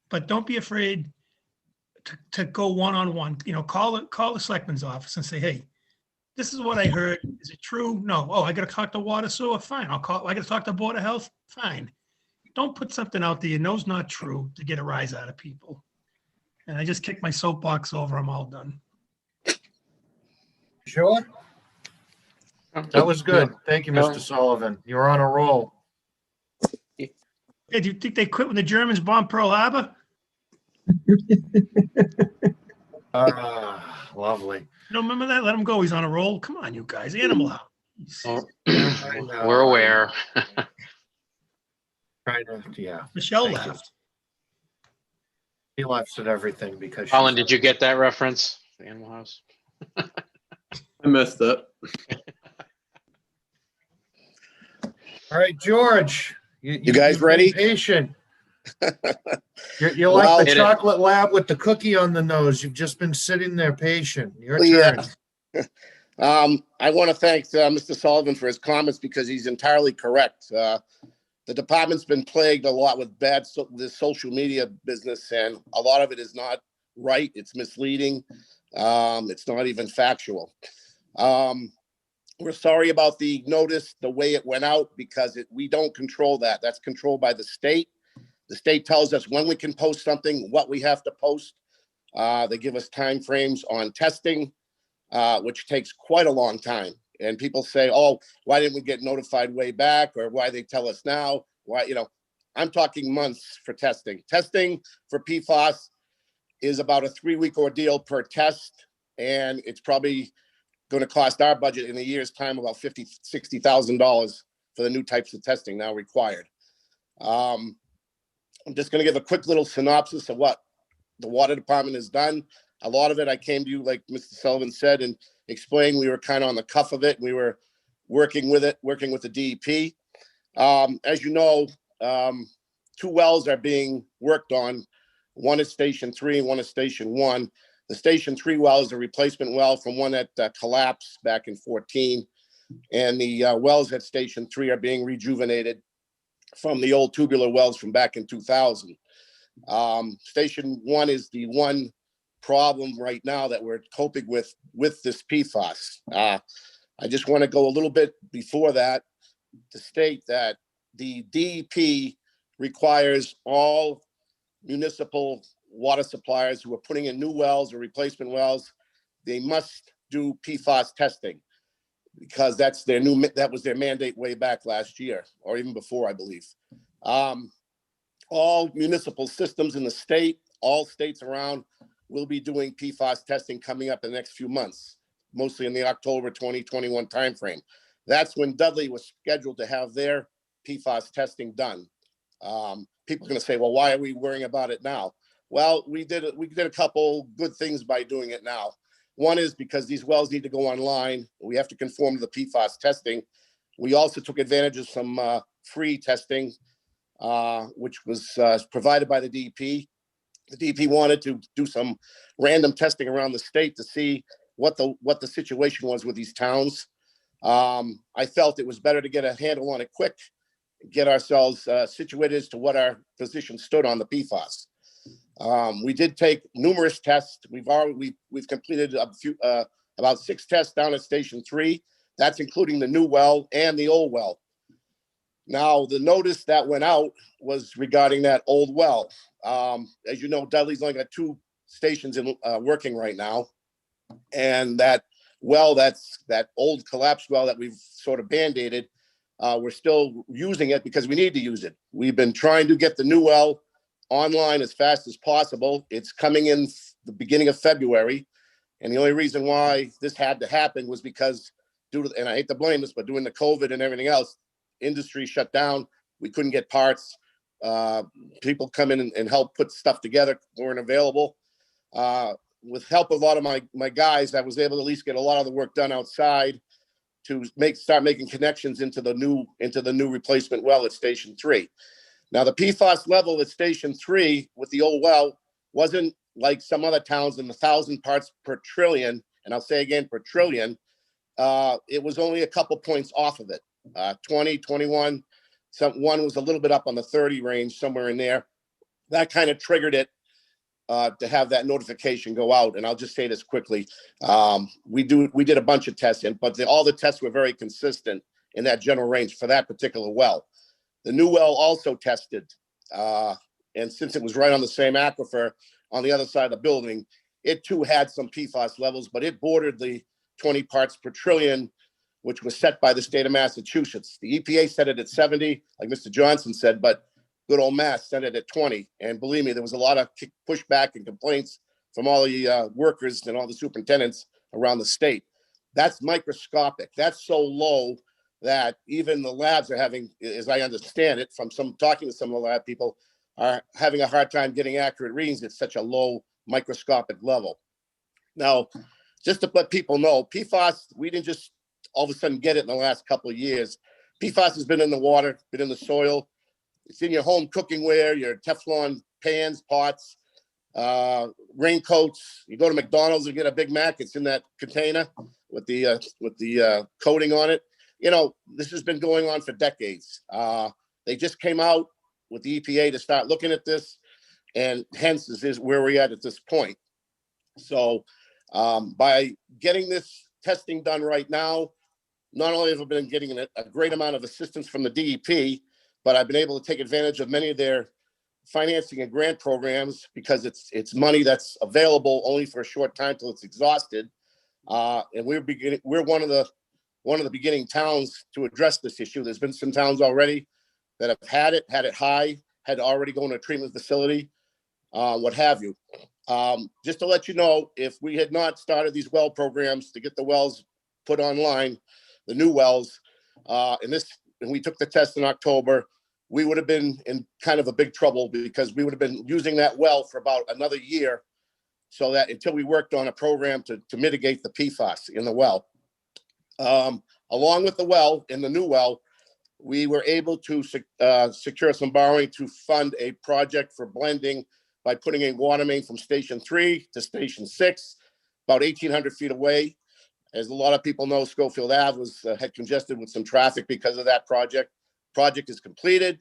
Speaker 5: But don't be afraid to go one-on-one. You know, call the selectman's office and say, hey, this is what I heard. Is it true? No. Oh, I got to talk to water sewer? Fine. I got to talk to Board of Health? Fine. Don't put something out there you know is not true to get a rise out of people. And I just kicked my soapbox over. I'm all done.
Speaker 2: Sure. That was good. Thank you, Mr. Sullivan. You're on a roll.
Speaker 5: Hey, do you think they quit when the Germans bombed Pearl Harbor?
Speaker 2: Lovely.
Speaker 5: You don't remember that? Let him go. He's on a roll. Come on, you guys. Animal House.
Speaker 4: Oh, we're aware.
Speaker 2: Trying to, yeah.
Speaker 5: Michelle
Speaker 2: Thank you.
Speaker 5: left.
Speaker 2: He laughs at everything because.
Speaker 4: Colin, did you get that reference? The Animal House?
Speaker 12: I messed up.
Speaker 2: All right, George.
Speaker 7: You guys ready?
Speaker 2: Patient. You're like
Speaker 7: Well,
Speaker 2: the chocolate lab with the cookie on the nose. You've just been sitting there patient. Your turn.
Speaker 7: I want to thank Mr. Sullivan for his comments because he's entirely correct. The department's been plagued a lot with this social media business, and a lot of it is not right. It's misleading. It's not even factual. We're sorry about the notice, the way it went out, because we don't control that. That's controlled by the state. The state tells us when we can post something, what we have to post. They give us timeframes on testing, which takes quite a long time. And people say, oh, why didn't we get notified way back? Or why they tell us now? Why, you know, I'm talking months for testing. Testing for PFAS is about a 3-week ordeal per test. And it's probably going to cost our budget in a year's time about $50,000, $60,000 for the new types of testing now required. I'm just going to give a quick little synopsis of what the water department has done. A lot of it, I came to you, like Mr. Sullivan said, and explained we were kind of on the cuff of it. We were working with the DEP. As you know, 2 wells are being worked on. One is Station 3 and one is Station 1. The Station 3 well is a replacement well from one that collapsed back in 2014. And the wells at Station 3 are being rejuvenated from the old tubular wells from back in 2000. Station 1 is the one problem right now that we're coping with this PFAS. I just want to go a little bit before that to state that the DEP requires all municipal water suppliers who are putting in new wells or replacement wells, they must do PFAS testing because that was their mandate way back last year or even before, I believe. All municipal systems in the state, all states around will be doing PFAS testing coming up in the next few months, mostly in the October 2021 timeframe. That's when Dudley was scheduled to have their PFAS testing done. People are going to say, well, why are we worrying about it now? Well, we did a couple good things by doing it now. One is because these wells need to go online. We have to conform to the PFAS testing. We also took advantage of some free testing, which was provided by the DEP. The DEP wanted to do some random testing around the state to see what the situation was with these towns. I felt it was better to get a handle on it quick, get ourselves situated as to what our position stood on the PFAS. We did take numerous tests. We've completed about 6 tests down at Station 3. That's including the new well and the old well. Now, the notice that went out was regarding that old well. As you know, Dudley's only got 2 stations working right now. And that well, that old collapsed well that we've sort of band-aided, we're still using it because we need to use it. We've been trying to get the new well online as fast as possible. It's coming in the beginning of February. And the only reason why this had to happen was because and I hate to blame this, but doing the COVID and everything else, industry shut down. We couldn't get parts. People come in and help put stuff together, weren't available. With help of a lot of my guys, I was able to at least get a lot of the work done outside to start making connections into the new replacement well at Station 3. Now, the PFAS level at Station 3 with the old well wasn't like some other towns in the 1,000 parts per trillion, and I'll say again per trillion. It was only a couple points off of it. 20, 21, one was a little bit up on the 30 range, somewhere in there. That kind of triggered it to have that notification go out. And I'll just say this quickly. We did a bunch of tests, but all the tests were very consistent in that general range for that particular well. The new well also tested. And since it was right on the same aquifer on the other side of the building, it too had some PFAS levels, but it bordered the 20 parts per trillion, which was set by the state of Massachusetts. The EPA set it at 70, like Mr. Johnson said, but good old Mass set it at 20. And believe me, there was a lot of pushback and complaints from all the workers and all the superintendents around the state. That's microscopic. That's so low that even the labs are having, as I understand it, from talking to some of the lab people, are having a hard time getting accurate readings at such a low microscopic level. Now, just to let people know, PFAS, we didn't just all of a sudden get it in the last couple of years. PFAS has been in the water, been in the soil. It's in your home cooking ware, your Teflon pans, pots, raincoats. You go to McDonald's and get a Big Mac, it's in that container with the coating on it. You know, this has been going on for decades. They just came out with the EPA to start looking at this, and hence this is where we're at this point. So by getting this testing done right now, not only have I been getting a great amount of assistance from the DEP, but I've been able to take advantage of many of their financing and grant programs because it's money that's available only for a short time till it's exhausted. And we're one of the beginning towns to address this issue. There's been some towns already that have had it high, had already gone to a treatment facility, what have you. Just to let you know, if we had not started these well programs to get the wells put online, the new wells, and we took the test in October, we would have been in kind of a big trouble because we would have been using that well for about another year, so that until we worked on a program to mitigate the PFAS in the well. Along with the well, in the new well, we were able to secure some borrowing to fund a project for blending by putting a water main from Station 3 to Station 6, about 1,800 feet away. As a lot of people know, Schofield Ave had congested with some traffic because of that project. Project is completed.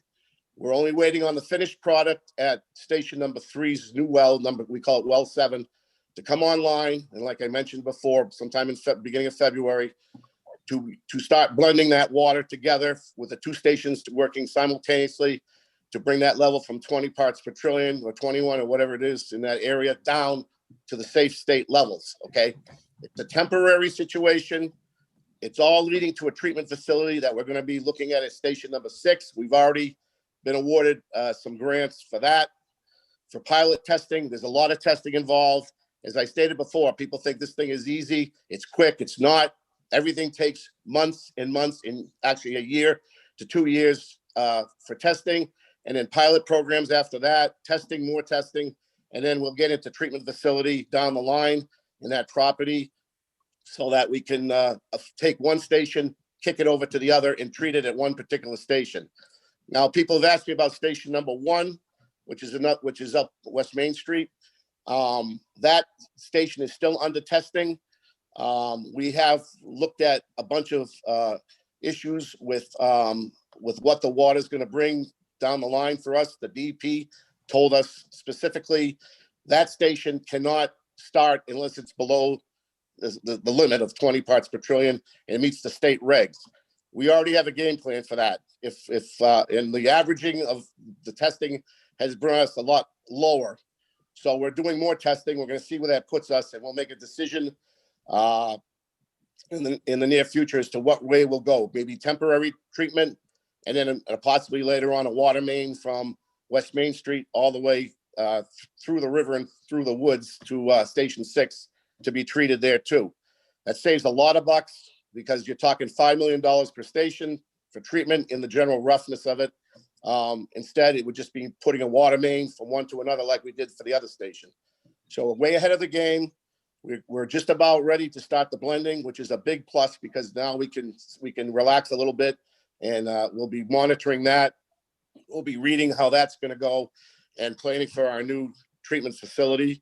Speaker 7: We're only waiting on the finished product at Station number 3's new well, we call it Well 7, to come online. And like I mentioned before, sometime in beginning of February, to start blending that water together with the 2 stations working simultaneously to bring that level from 20 parts per trillion or 21 or whatever it is in that area down to the safe state levels, okay? It's a temporary situation. It's all leading to a treatment facility that we're going to be looking at station number 6. We've already been awarded some grants for that. For pilot testing, there's a lot of testing involved. As I stated before, people think this thing is easy. It's quick. It's not. Everything takes months and months, and actually a year to 2 years for testing. And then pilot programs after that, testing, more testing. And then we'll get into treatment facility down the line in that property so that we can take one station, kick it over to the other, and treat it at one particular station. Now, people have asked me about station number 1, which is up West Main Street. That station is still under testing. We have looked at a bunch of issues with what the water is going to bring down the line for us. The DEP told us specifically that station cannot start unless it's below the limit of 20 parts per trillion and meets the state regs. We already have a game plan for that. And the averaging of the testing has brought us a lot lower. So we're doing more testing. We're going to see where that puts us, and we'll make a decision in the near future as to what way we'll go. Maybe temporary treatment, and then possibly later on a water main from West Main Street all the way through the river and through the woods to Station 6 to be treated there too. That saves a lot of bucks because you're talking $5 million per station for treatment in the general roughness of it. Instead, it would just be putting a water main from one to another like we did for the other station. So we're way ahead of the game. We're just about ready to start the blending, which is a big plus because now we can relax a little bit, and we'll be monitoring that. We'll be reading how that's going to go and planning for our new treatment facility.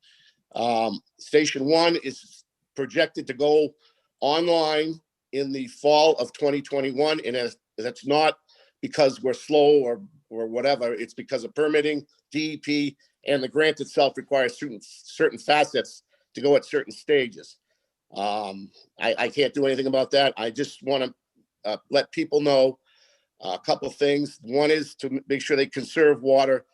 Speaker 7: Station 1 is projected to go online in the fall of 2021, and that's not because we're slow or whatever. It's because of permitting, DEP, and the grant itself requires certain facets to go at certain stages. I can't do anything about that. I just want to let people know a couple of things. One is to make sure they conserve water,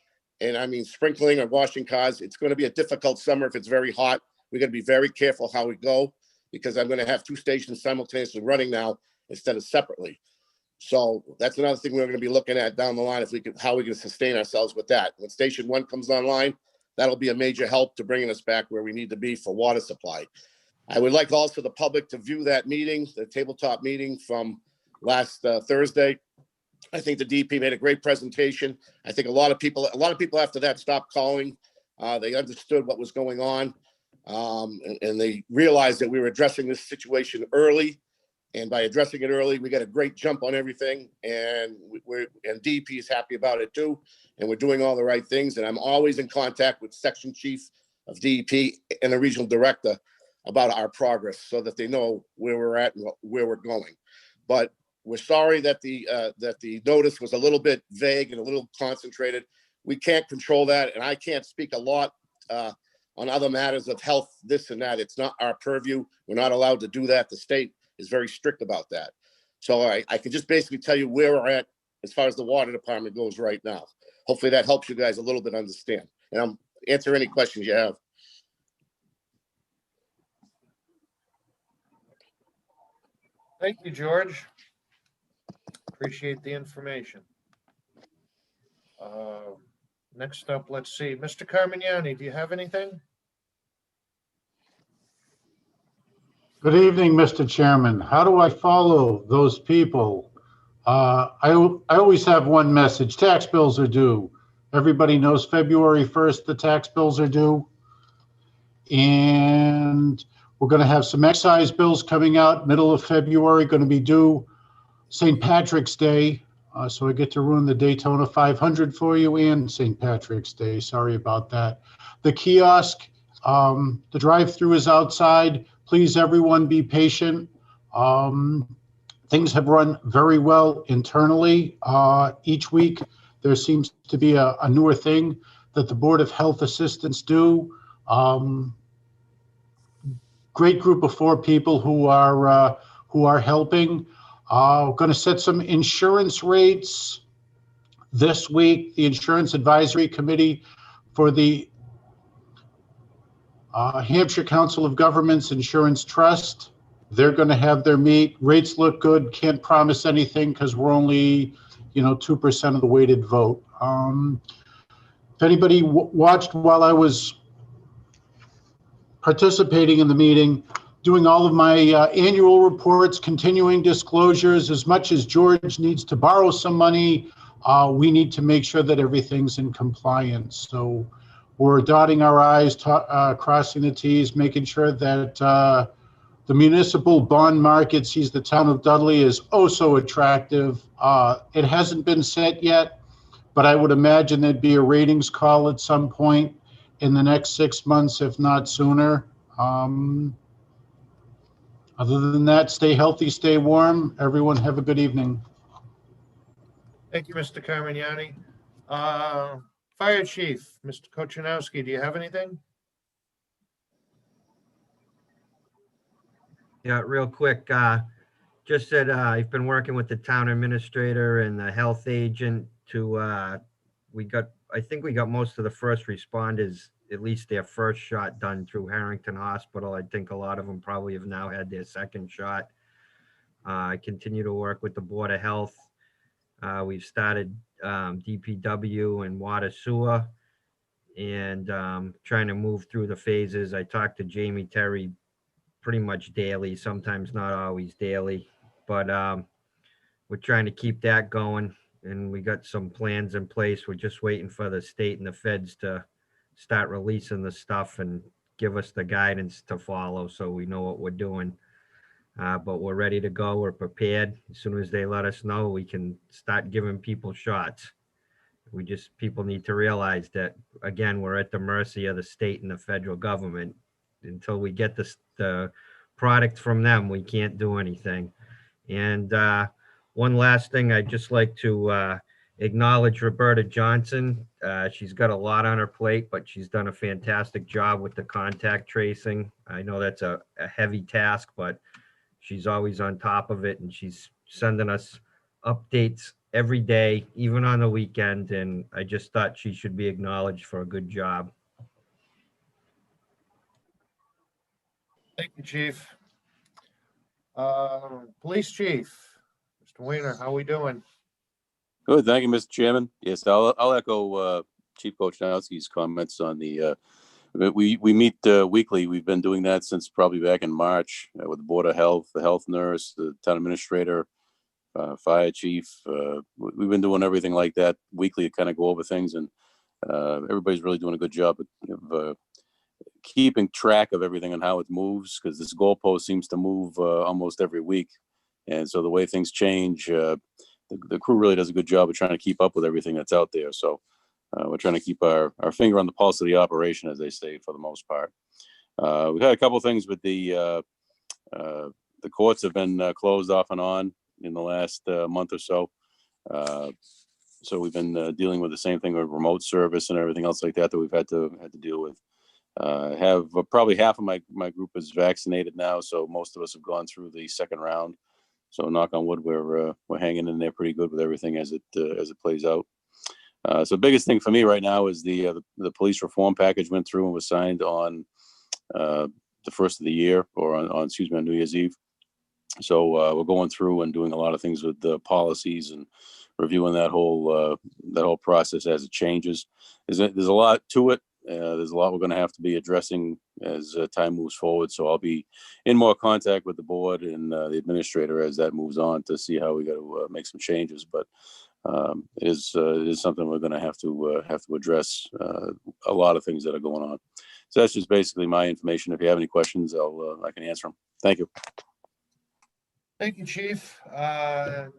Speaker 7: and I mean sprinkling or washing cars. It's going to be a difficult summer if it's very hot. We're going to be very careful how we go because I'm going to have 2 stations simultaneously running now instead of separately. So that's another thing we're going to be looking at down the line, how we can sustain ourselves with that. When Station 1 comes online, that'll be a major help to bringing us back where we need to be for water supply. I would like also the public to view that meeting, the tabletop meeting from last Thursday. I think the DP made a great presentation. I think a lot of people after that stopped calling. They understood what was going on, and they realized that we were addressing this situation early. And by addressing it early, we got a great jump on everything, and DEP is happy about it too. And we're doing all the right things. And I'm always in contact with Section Chief of DEP and the Regional Director about our progress so that they know where we're at and where we're going. But we're sorry that the notice was a little bit vague and a little concentrated. We can't control that, and I can't speak a lot on other matters of health, this and that. It's not our purview. We're not allowed to do that. The state is very strict about that. So I can just basically tell you where we're at as far as the water department goes right now. Hopefully that helps you guys a little bit understand. And I'll answer any questions you have.
Speaker 2: Thank you, George. Appreciate the information. Next up, let's see. Mr. Carmignani, do you have anything?
Speaker 13: Good evening, Mr. Chairman. How do I follow those people? I always have one message. Tax bills are due. Everybody knows February 1st, the tax bills are due. And we're going to have some excise bills coming out middle of February, going to be due St. Patrick's Day. So I get to ruin the Daytona 500 for you and St. Patrick's Day. Sorry about that. The kiosk, the drive-through is outside. Please, everyone, be patient. Things have run very well internally. Each week, there seems to be a newer thing that the Board of Health assistants do. Great group of 4 people who are helping. Going to set some insurance rates This week, the Insurance Advisory Committee for the Hampshire Council of Governments Insurance Trust, they're going to have their meet. Rates look good. Can't promise anything because we're only, 2% of the weighted vote. If anybody watched while I was participating in the meeting, doing all of my annual reports, continuing disclosures, as much as George needs to borrow some money, we need to make sure that everything's in compliance. So we're dotting our I's, crossing the T's, making sure that the municipal bond market sees the town of Dudley as oh so attractive. It hasn't been set yet, but I would imagine there'd be a ratings call at some point in the next 6 months, if not sooner. Other than that, stay healthy, stay warm. Everyone have a good evening.
Speaker 2: Thank you, Mr. Carmignani. Fire Chief, Mr. Kochanowski, do you have anything?
Speaker 11: Yeah, real quick, just that I've been working with the town administrator and the health agent to, I think we got most of the first responders, at least their first shot done through Harrington Hospital. I think a lot of them probably have now had their second shot. I continue to work with the Board of Health. We've started DPW and water sewer and trying to move through the phases. I talk to Jamie Terry pretty much daily, sometimes not always daily, but we're trying to keep that going, and we got some plans in place. We're just waiting for the state and the feds to start releasing the stuff and give us the guidance to follow so we know what we're doing. But we're ready to go. We're prepared. As soon as they let us know, we can start giving people shots. People need to realize that, again, we're at the mercy of the state and the federal government. Until we get the product from them, we can't do anything. And one last thing, I'd just like to acknowledge Roberta Johnson. She's got a lot on her plate, but she's done a fantastic job with the contact tracing. I know that's a heavy task, but she's always on top of it, and she's sending us updates every day, even on the weekend. And I just thought she should be acknowledged for a good job.
Speaker 2: Thank you, Chief. Police Chief, Mr. Weiner, how we doing?
Speaker 14: Good, thank you, Mr. Chairman. Yes, I'll echo Chief Kochanowski's comments on the. We meet weekly. We've been doing that since probably back in March with the Board of Health, the health nurse, the town administrator, fire chief. We've been doing everything like that weekly to kind of go over things, and everybody's really doing a good job of keeping track of everything and how it moves, because this goalpost seems to move almost every week. And so the way things change, the crew really does a good job of trying to keep up with everything that's out there. So we're trying to keep our finger on the pulse of the operation, as they say, for the most part. We've had a couple of things with the courts have been closed off and on in the last month or so. So we've been dealing with the same thing with remote service and everything else like that we've had to deal with. Have probably half of my group is vaccinated now, so most of us have gone through the second round. So knock on wood, we're hanging in there pretty good with everything as it plays out. So the biggest thing for me right now is the police reform package went through and was signed on the first of the year, or on New Year's Eve. So we're going through and doing a lot of things with the policies and reviewing that whole process as it changes. There's a lot to it. There's a lot we're going to have to be addressing as time moves forward. So I'll be in more contact with the board and the administrator as that moves on to see how we got to make some changes. But it is something we're going to have to address. A lot of things that are going on. So that's just basically my information. If you have any questions, I can answer them. Thank you.
Speaker 2: Thank you, Chief.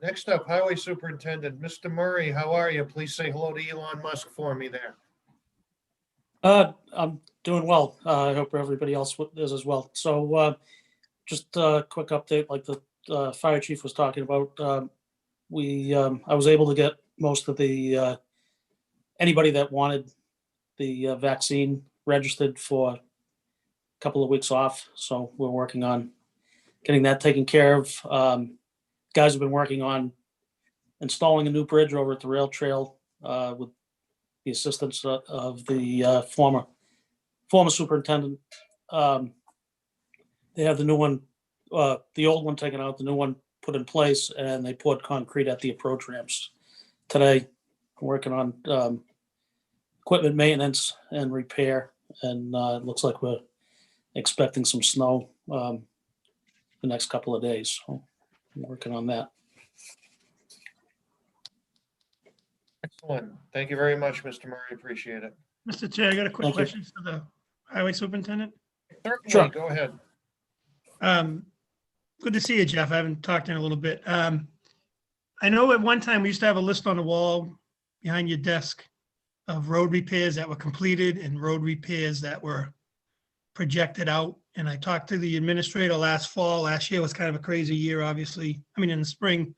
Speaker 2: Next up, Highway Superintendent, Mr. Murray, how are you? Please say hello to Elon Musk for me there.
Speaker 15: I'm doing well. I hope everybody else is as well. So just a quick update, like the fire chief was talking about. I was able to get most of the anybody that wanted the vaccine registered for a couple of weeks off. So we're working on getting that taken care of. Guys have been working on installing a new bridge over at the rail trail with the assistance of the former superintendent. They have the new one, the old one taken out, the new one put in place, and they poured concrete at the approach ramps today. I'm working on equipment maintenance and repair, and it looks like we're expecting some snow the next couple of days. So I'm working on that.
Speaker 2: Excellent. Thank you very much, Mr. Murray. Appreciate it.
Speaker 5: Mr. Chair, I got a quick
Speaker 15: Thank you.
Speaker 5: question for the highway superintendent.
Speaker 2: Certainly,
Speaker 15: Sure.
Speaker 2: go ahead.
Speaker 5: Good to see you, Jeff. I haven't talked in a little bit. I know at one time we used to have a list on the wall behind your desk of road repairs that were completed and road repairs that were projected out. And I talked to the administrator last fall. Last year was kind of a crazy year, obviously. I mean, in the spring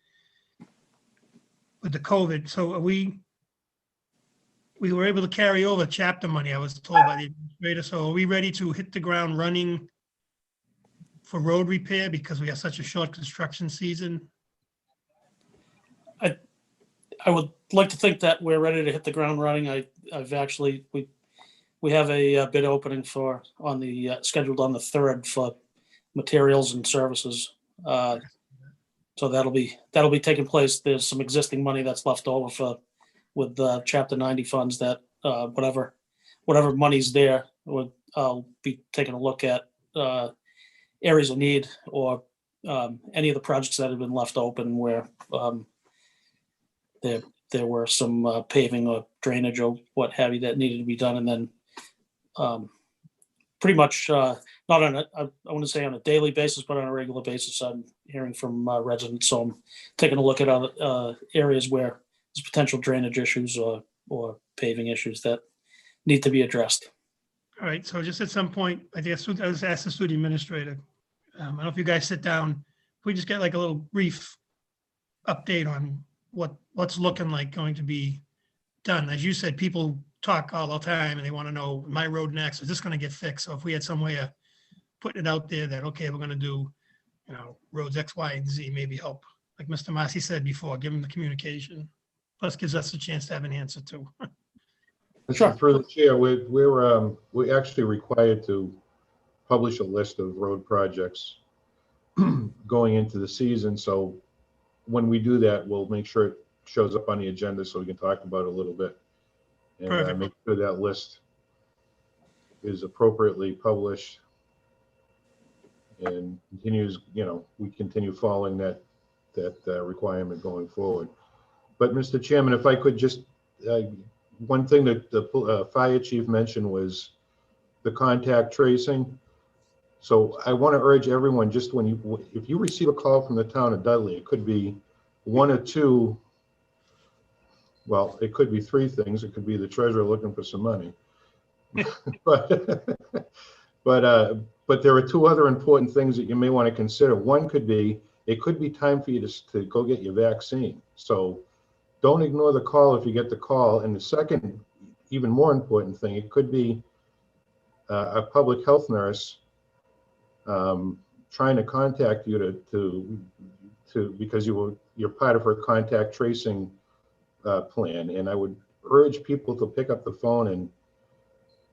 Speaker 5: with the COVID. So we were able to carry over chapter money, I was told by the administrator. So are we ready to hit the ground running for road repair because we have such a short construction season?
Speaker 15: I would like to think that we're ready to hit the ground running. I've actually, we have a bid opening on the scheduled on the 3rd for materials and services. So that'll be taking place. There's some existing money that's left over with Chapter 90 funds that whatever money's there, I'll be taking a look at areas of need or any of the projects that have been left open where there were some paving or drainage or what have you that needed to be done. And then pretty much not on a, I want to say on a daily basis, but on a regular basis, I'm hearing from residents. So I'm taking a look at other areas where there's potential drainage issues or paving issues that need to be addressed.
Speaker 5: All right, so just at some point, I guess I was asked the student administrator. I don't know if you guys sit down, if we just get like a little brief update on what's looking like going to be done. As you said, people talk all the time and they want to know, my road next, is this going to get fixed? So if we had some way of putting it out there that, okay, we're going to do, roads X, Y, and Z, maybe help. Like Mr. Massey said before, give them the communication. Plus gives us a chance to have an answer too.
Speaker 15: Sure.
Speaker 1: For the chair, we're actually required to publish a list of road projects going into the season. So when we do that, we'll make sure it shows up on the agenda so we can talk about it a little bit. And
Speaker 5: Perfect.
Speaker 1: make sure that list is appropriately published and continues, we continue following that requirement going forward. But Mr. Chairman, if I could just, one thing that the fire chief mentioned was the contact tracing. So I want to urge everyone, just if you receive a call from the town of Dudley, it could be one or two, well, it could be three things. It could be the treasurer looking for some money. but there are two other important things that you may want to consider. One could be, it could be time for you to go get your vaccine. So don't ignore the call if you get the call. And the second, even more important thing, it could be a public health nurse trying to contact you because you're part of her contact tracing plan. And I would urge people to pick up the phone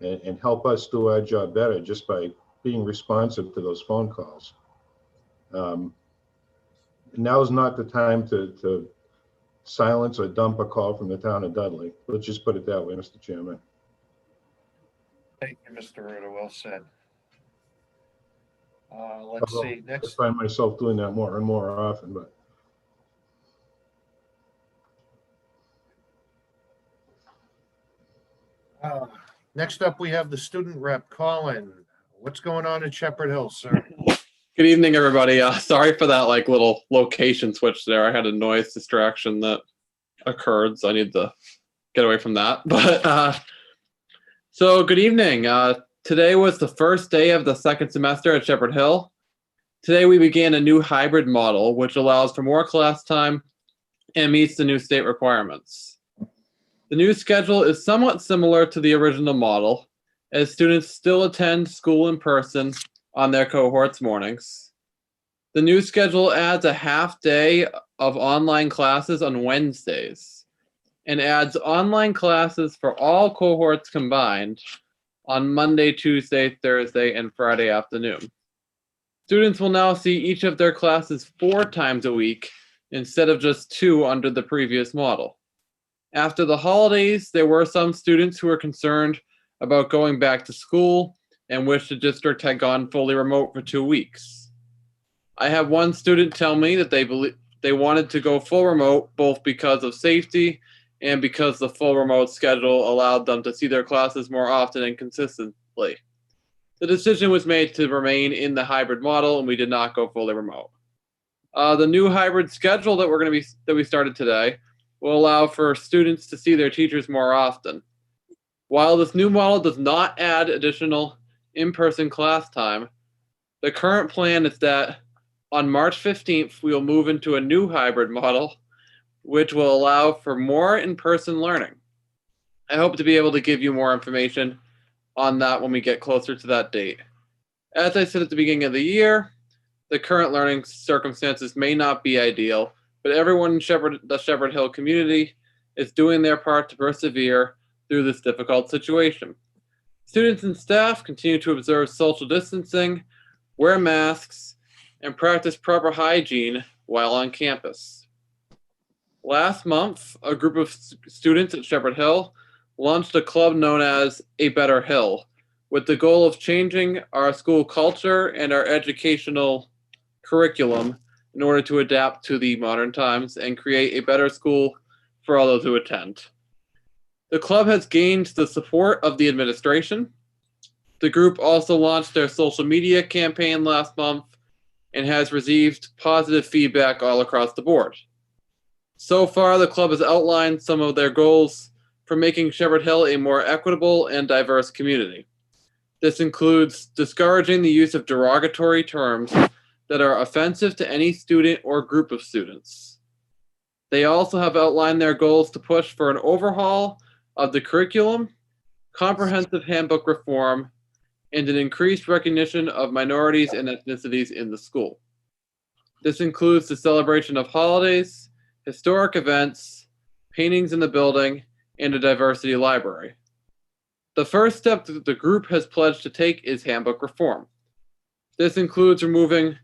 Speaker 1: and help us do our job better just by being responsive to those phone calls. Now is not the time to silence or dump a call from the town of Dudley. Let's just put it that way, Mr. Chairman.
Speaker 2: Thank you, Mr. Ruda. Well said. Let's see.
Speaker 1: I
Speaker 2: Next,
Speaker 1: find myself doing that more and more often, but.
Speaker 2: next up, we have the student rep, Colin. What's going on at Shepherd Hill, sir?
Speaker 12: Good evening, everybody. Sorry for that little location switch there. I had a noise distraction that occurred, so I need to get away from that. But so good evening. Today was the first day of the second semester at Shepherd Hill. Today we began a new hybrid model, which allows for more class time and meets the new state requirements. The new schedule is somewhat similar to the original model, as students still attend school in person on their cohorts mornings. The new schedule adds a half day of online classes on Wednesdays and adds online classes for all cohorts combined on Monday, Tuesday, Thursday, and Friday afternoon. Students will now see each of their classes 4 times a week instead of just 2 under the previous model. After the holidays, there were some students who were concerned about going back to school and wished the district had gone fully remote for 2 weeks. I have one student tell me that they wanted to go full remote both because of safety and because the full remote schedule allowed them to see their classes more often and consistently. The decision was made to remain in the hybrid model, and we did not go fully remote. The new hybrid schedule that we started today will allow for students to see their teachers more often. While this new model does not add additional in-person class time, the current plan is that on March 15th, we will move into a new hybrid model, which will allow for more in-person learning. I hope to be able to give you more information on that when we get closer to that date. As I said at the beginning of the year, the current learning circumstances may not be ideal, but everyone in the Shepherd Hill community is doing their part to persevere through this difficult situation. Students and staff continue to observe social distancing, wear masks, and practice proper hygiene while on campus. Last month, a group of students at Shepherd Hill launched a club known as A Better Hill, with the goal of changing our school culture and our educational curriculum in order to adapt to the modern times and create a better school for all those who attend. The club has gained the support of the administration. The group also launched their social media campaign last month and has received positive feedback all across the board. So far, the club has outlined some of their goals for making Shepherd Hill a more equitable and diverse community. This includes discouraging the use of derogatory terms that are offensive to any student or group of students. They also have outlined their goals to push for an overhaul of the curriculum, comprehensive handbook reform, and an increased recognition of minorities and ethnicities in the school. This includes the celebration of holidays, historic events, paintings in the building, and a diversity library. The first step that the group has pledged to take is handbook reform. This includes removing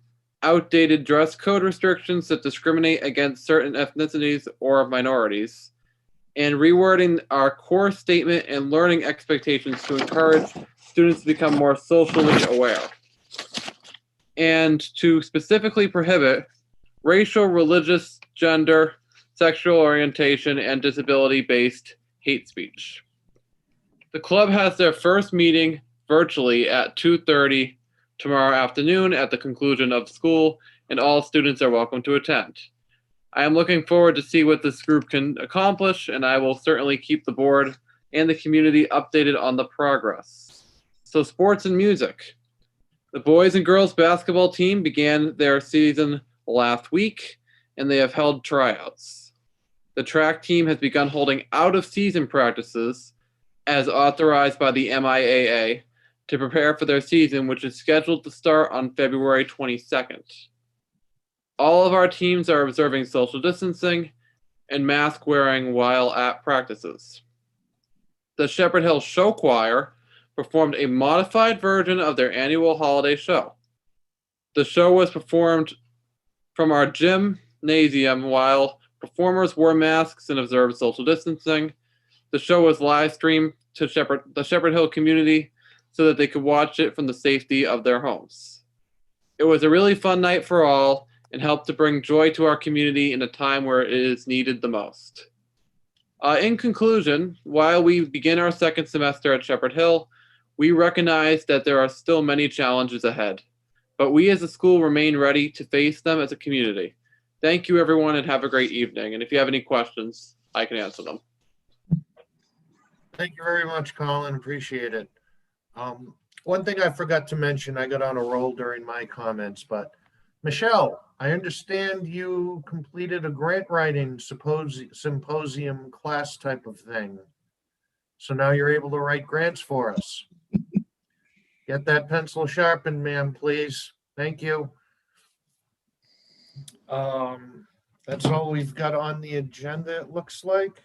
Speaker 12: outdated dress code restrictions that discriminate against certain ethnicities or minorities, and rewording our core statement and learning expectations to encourage students to become more socially aware, and to specifically prohibit racial, religious, gender, sexual orientation, and disability-based hate speech. The club has their first meeting virtually at 2:30 tomorrow afternoon at the conclusion of school, and all students are welcome to attend. I am looking forward to see what this group can accomplish, and I will certainly keep the board and the community updated on the progress. So, sports and music. The boys and girls basketball team began their season last week, and they have held tryouts. The track team has begun holding out-of-season practices as authorized by the MIAA to prepare for their season, which is scheduled to start on February 22nd. All of our teams are observing social distancing and mask wearing while at practices. The Shepherd Hill Show Choir performed a modified version of their annual holiday show. The show was performed from our gymnasium while performers wore masks and observed social distancing. The show was live streamed to the Shepherd Hill community so that they could watch it from the safety of their homes. It was a really fun night for all and helped to bring joy to our community in a time where it is needed the most. In conclusion, while we begin our second semester at Shepherd Hill, we recognize that there are still many challenges ahead, but we as a school remain ready to face them as a community. Thank you, everyone, and have a great evening. And if you have any questions, I can answer them.
Speaker 2: Thank you very much, Colin. Appreciate it. One thing I forgot to mention, I got on a roll during my comments, but Michelle, I understand you completed a grant writing symposium class type of thing. So now you're able to write grants for us. Get that pencil sharpened, ma'am, please. Thank you. That's all we've got on the agenda, it looks like.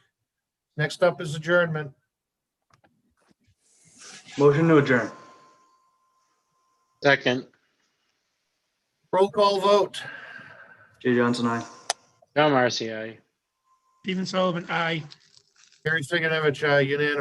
Speaker 2: Next up is adjournment.
Speaker 6: Motion to adjourn.
Speaker 4: Second,
Speaker 2: Roll call vote.
Speaker 6: Jay Johnson, aye.
Speaker 4: John Marcy, aye.
Speaker 5: Stephen Sullivan, aye.
Speaker 2: Gary Siganovich, unanimous.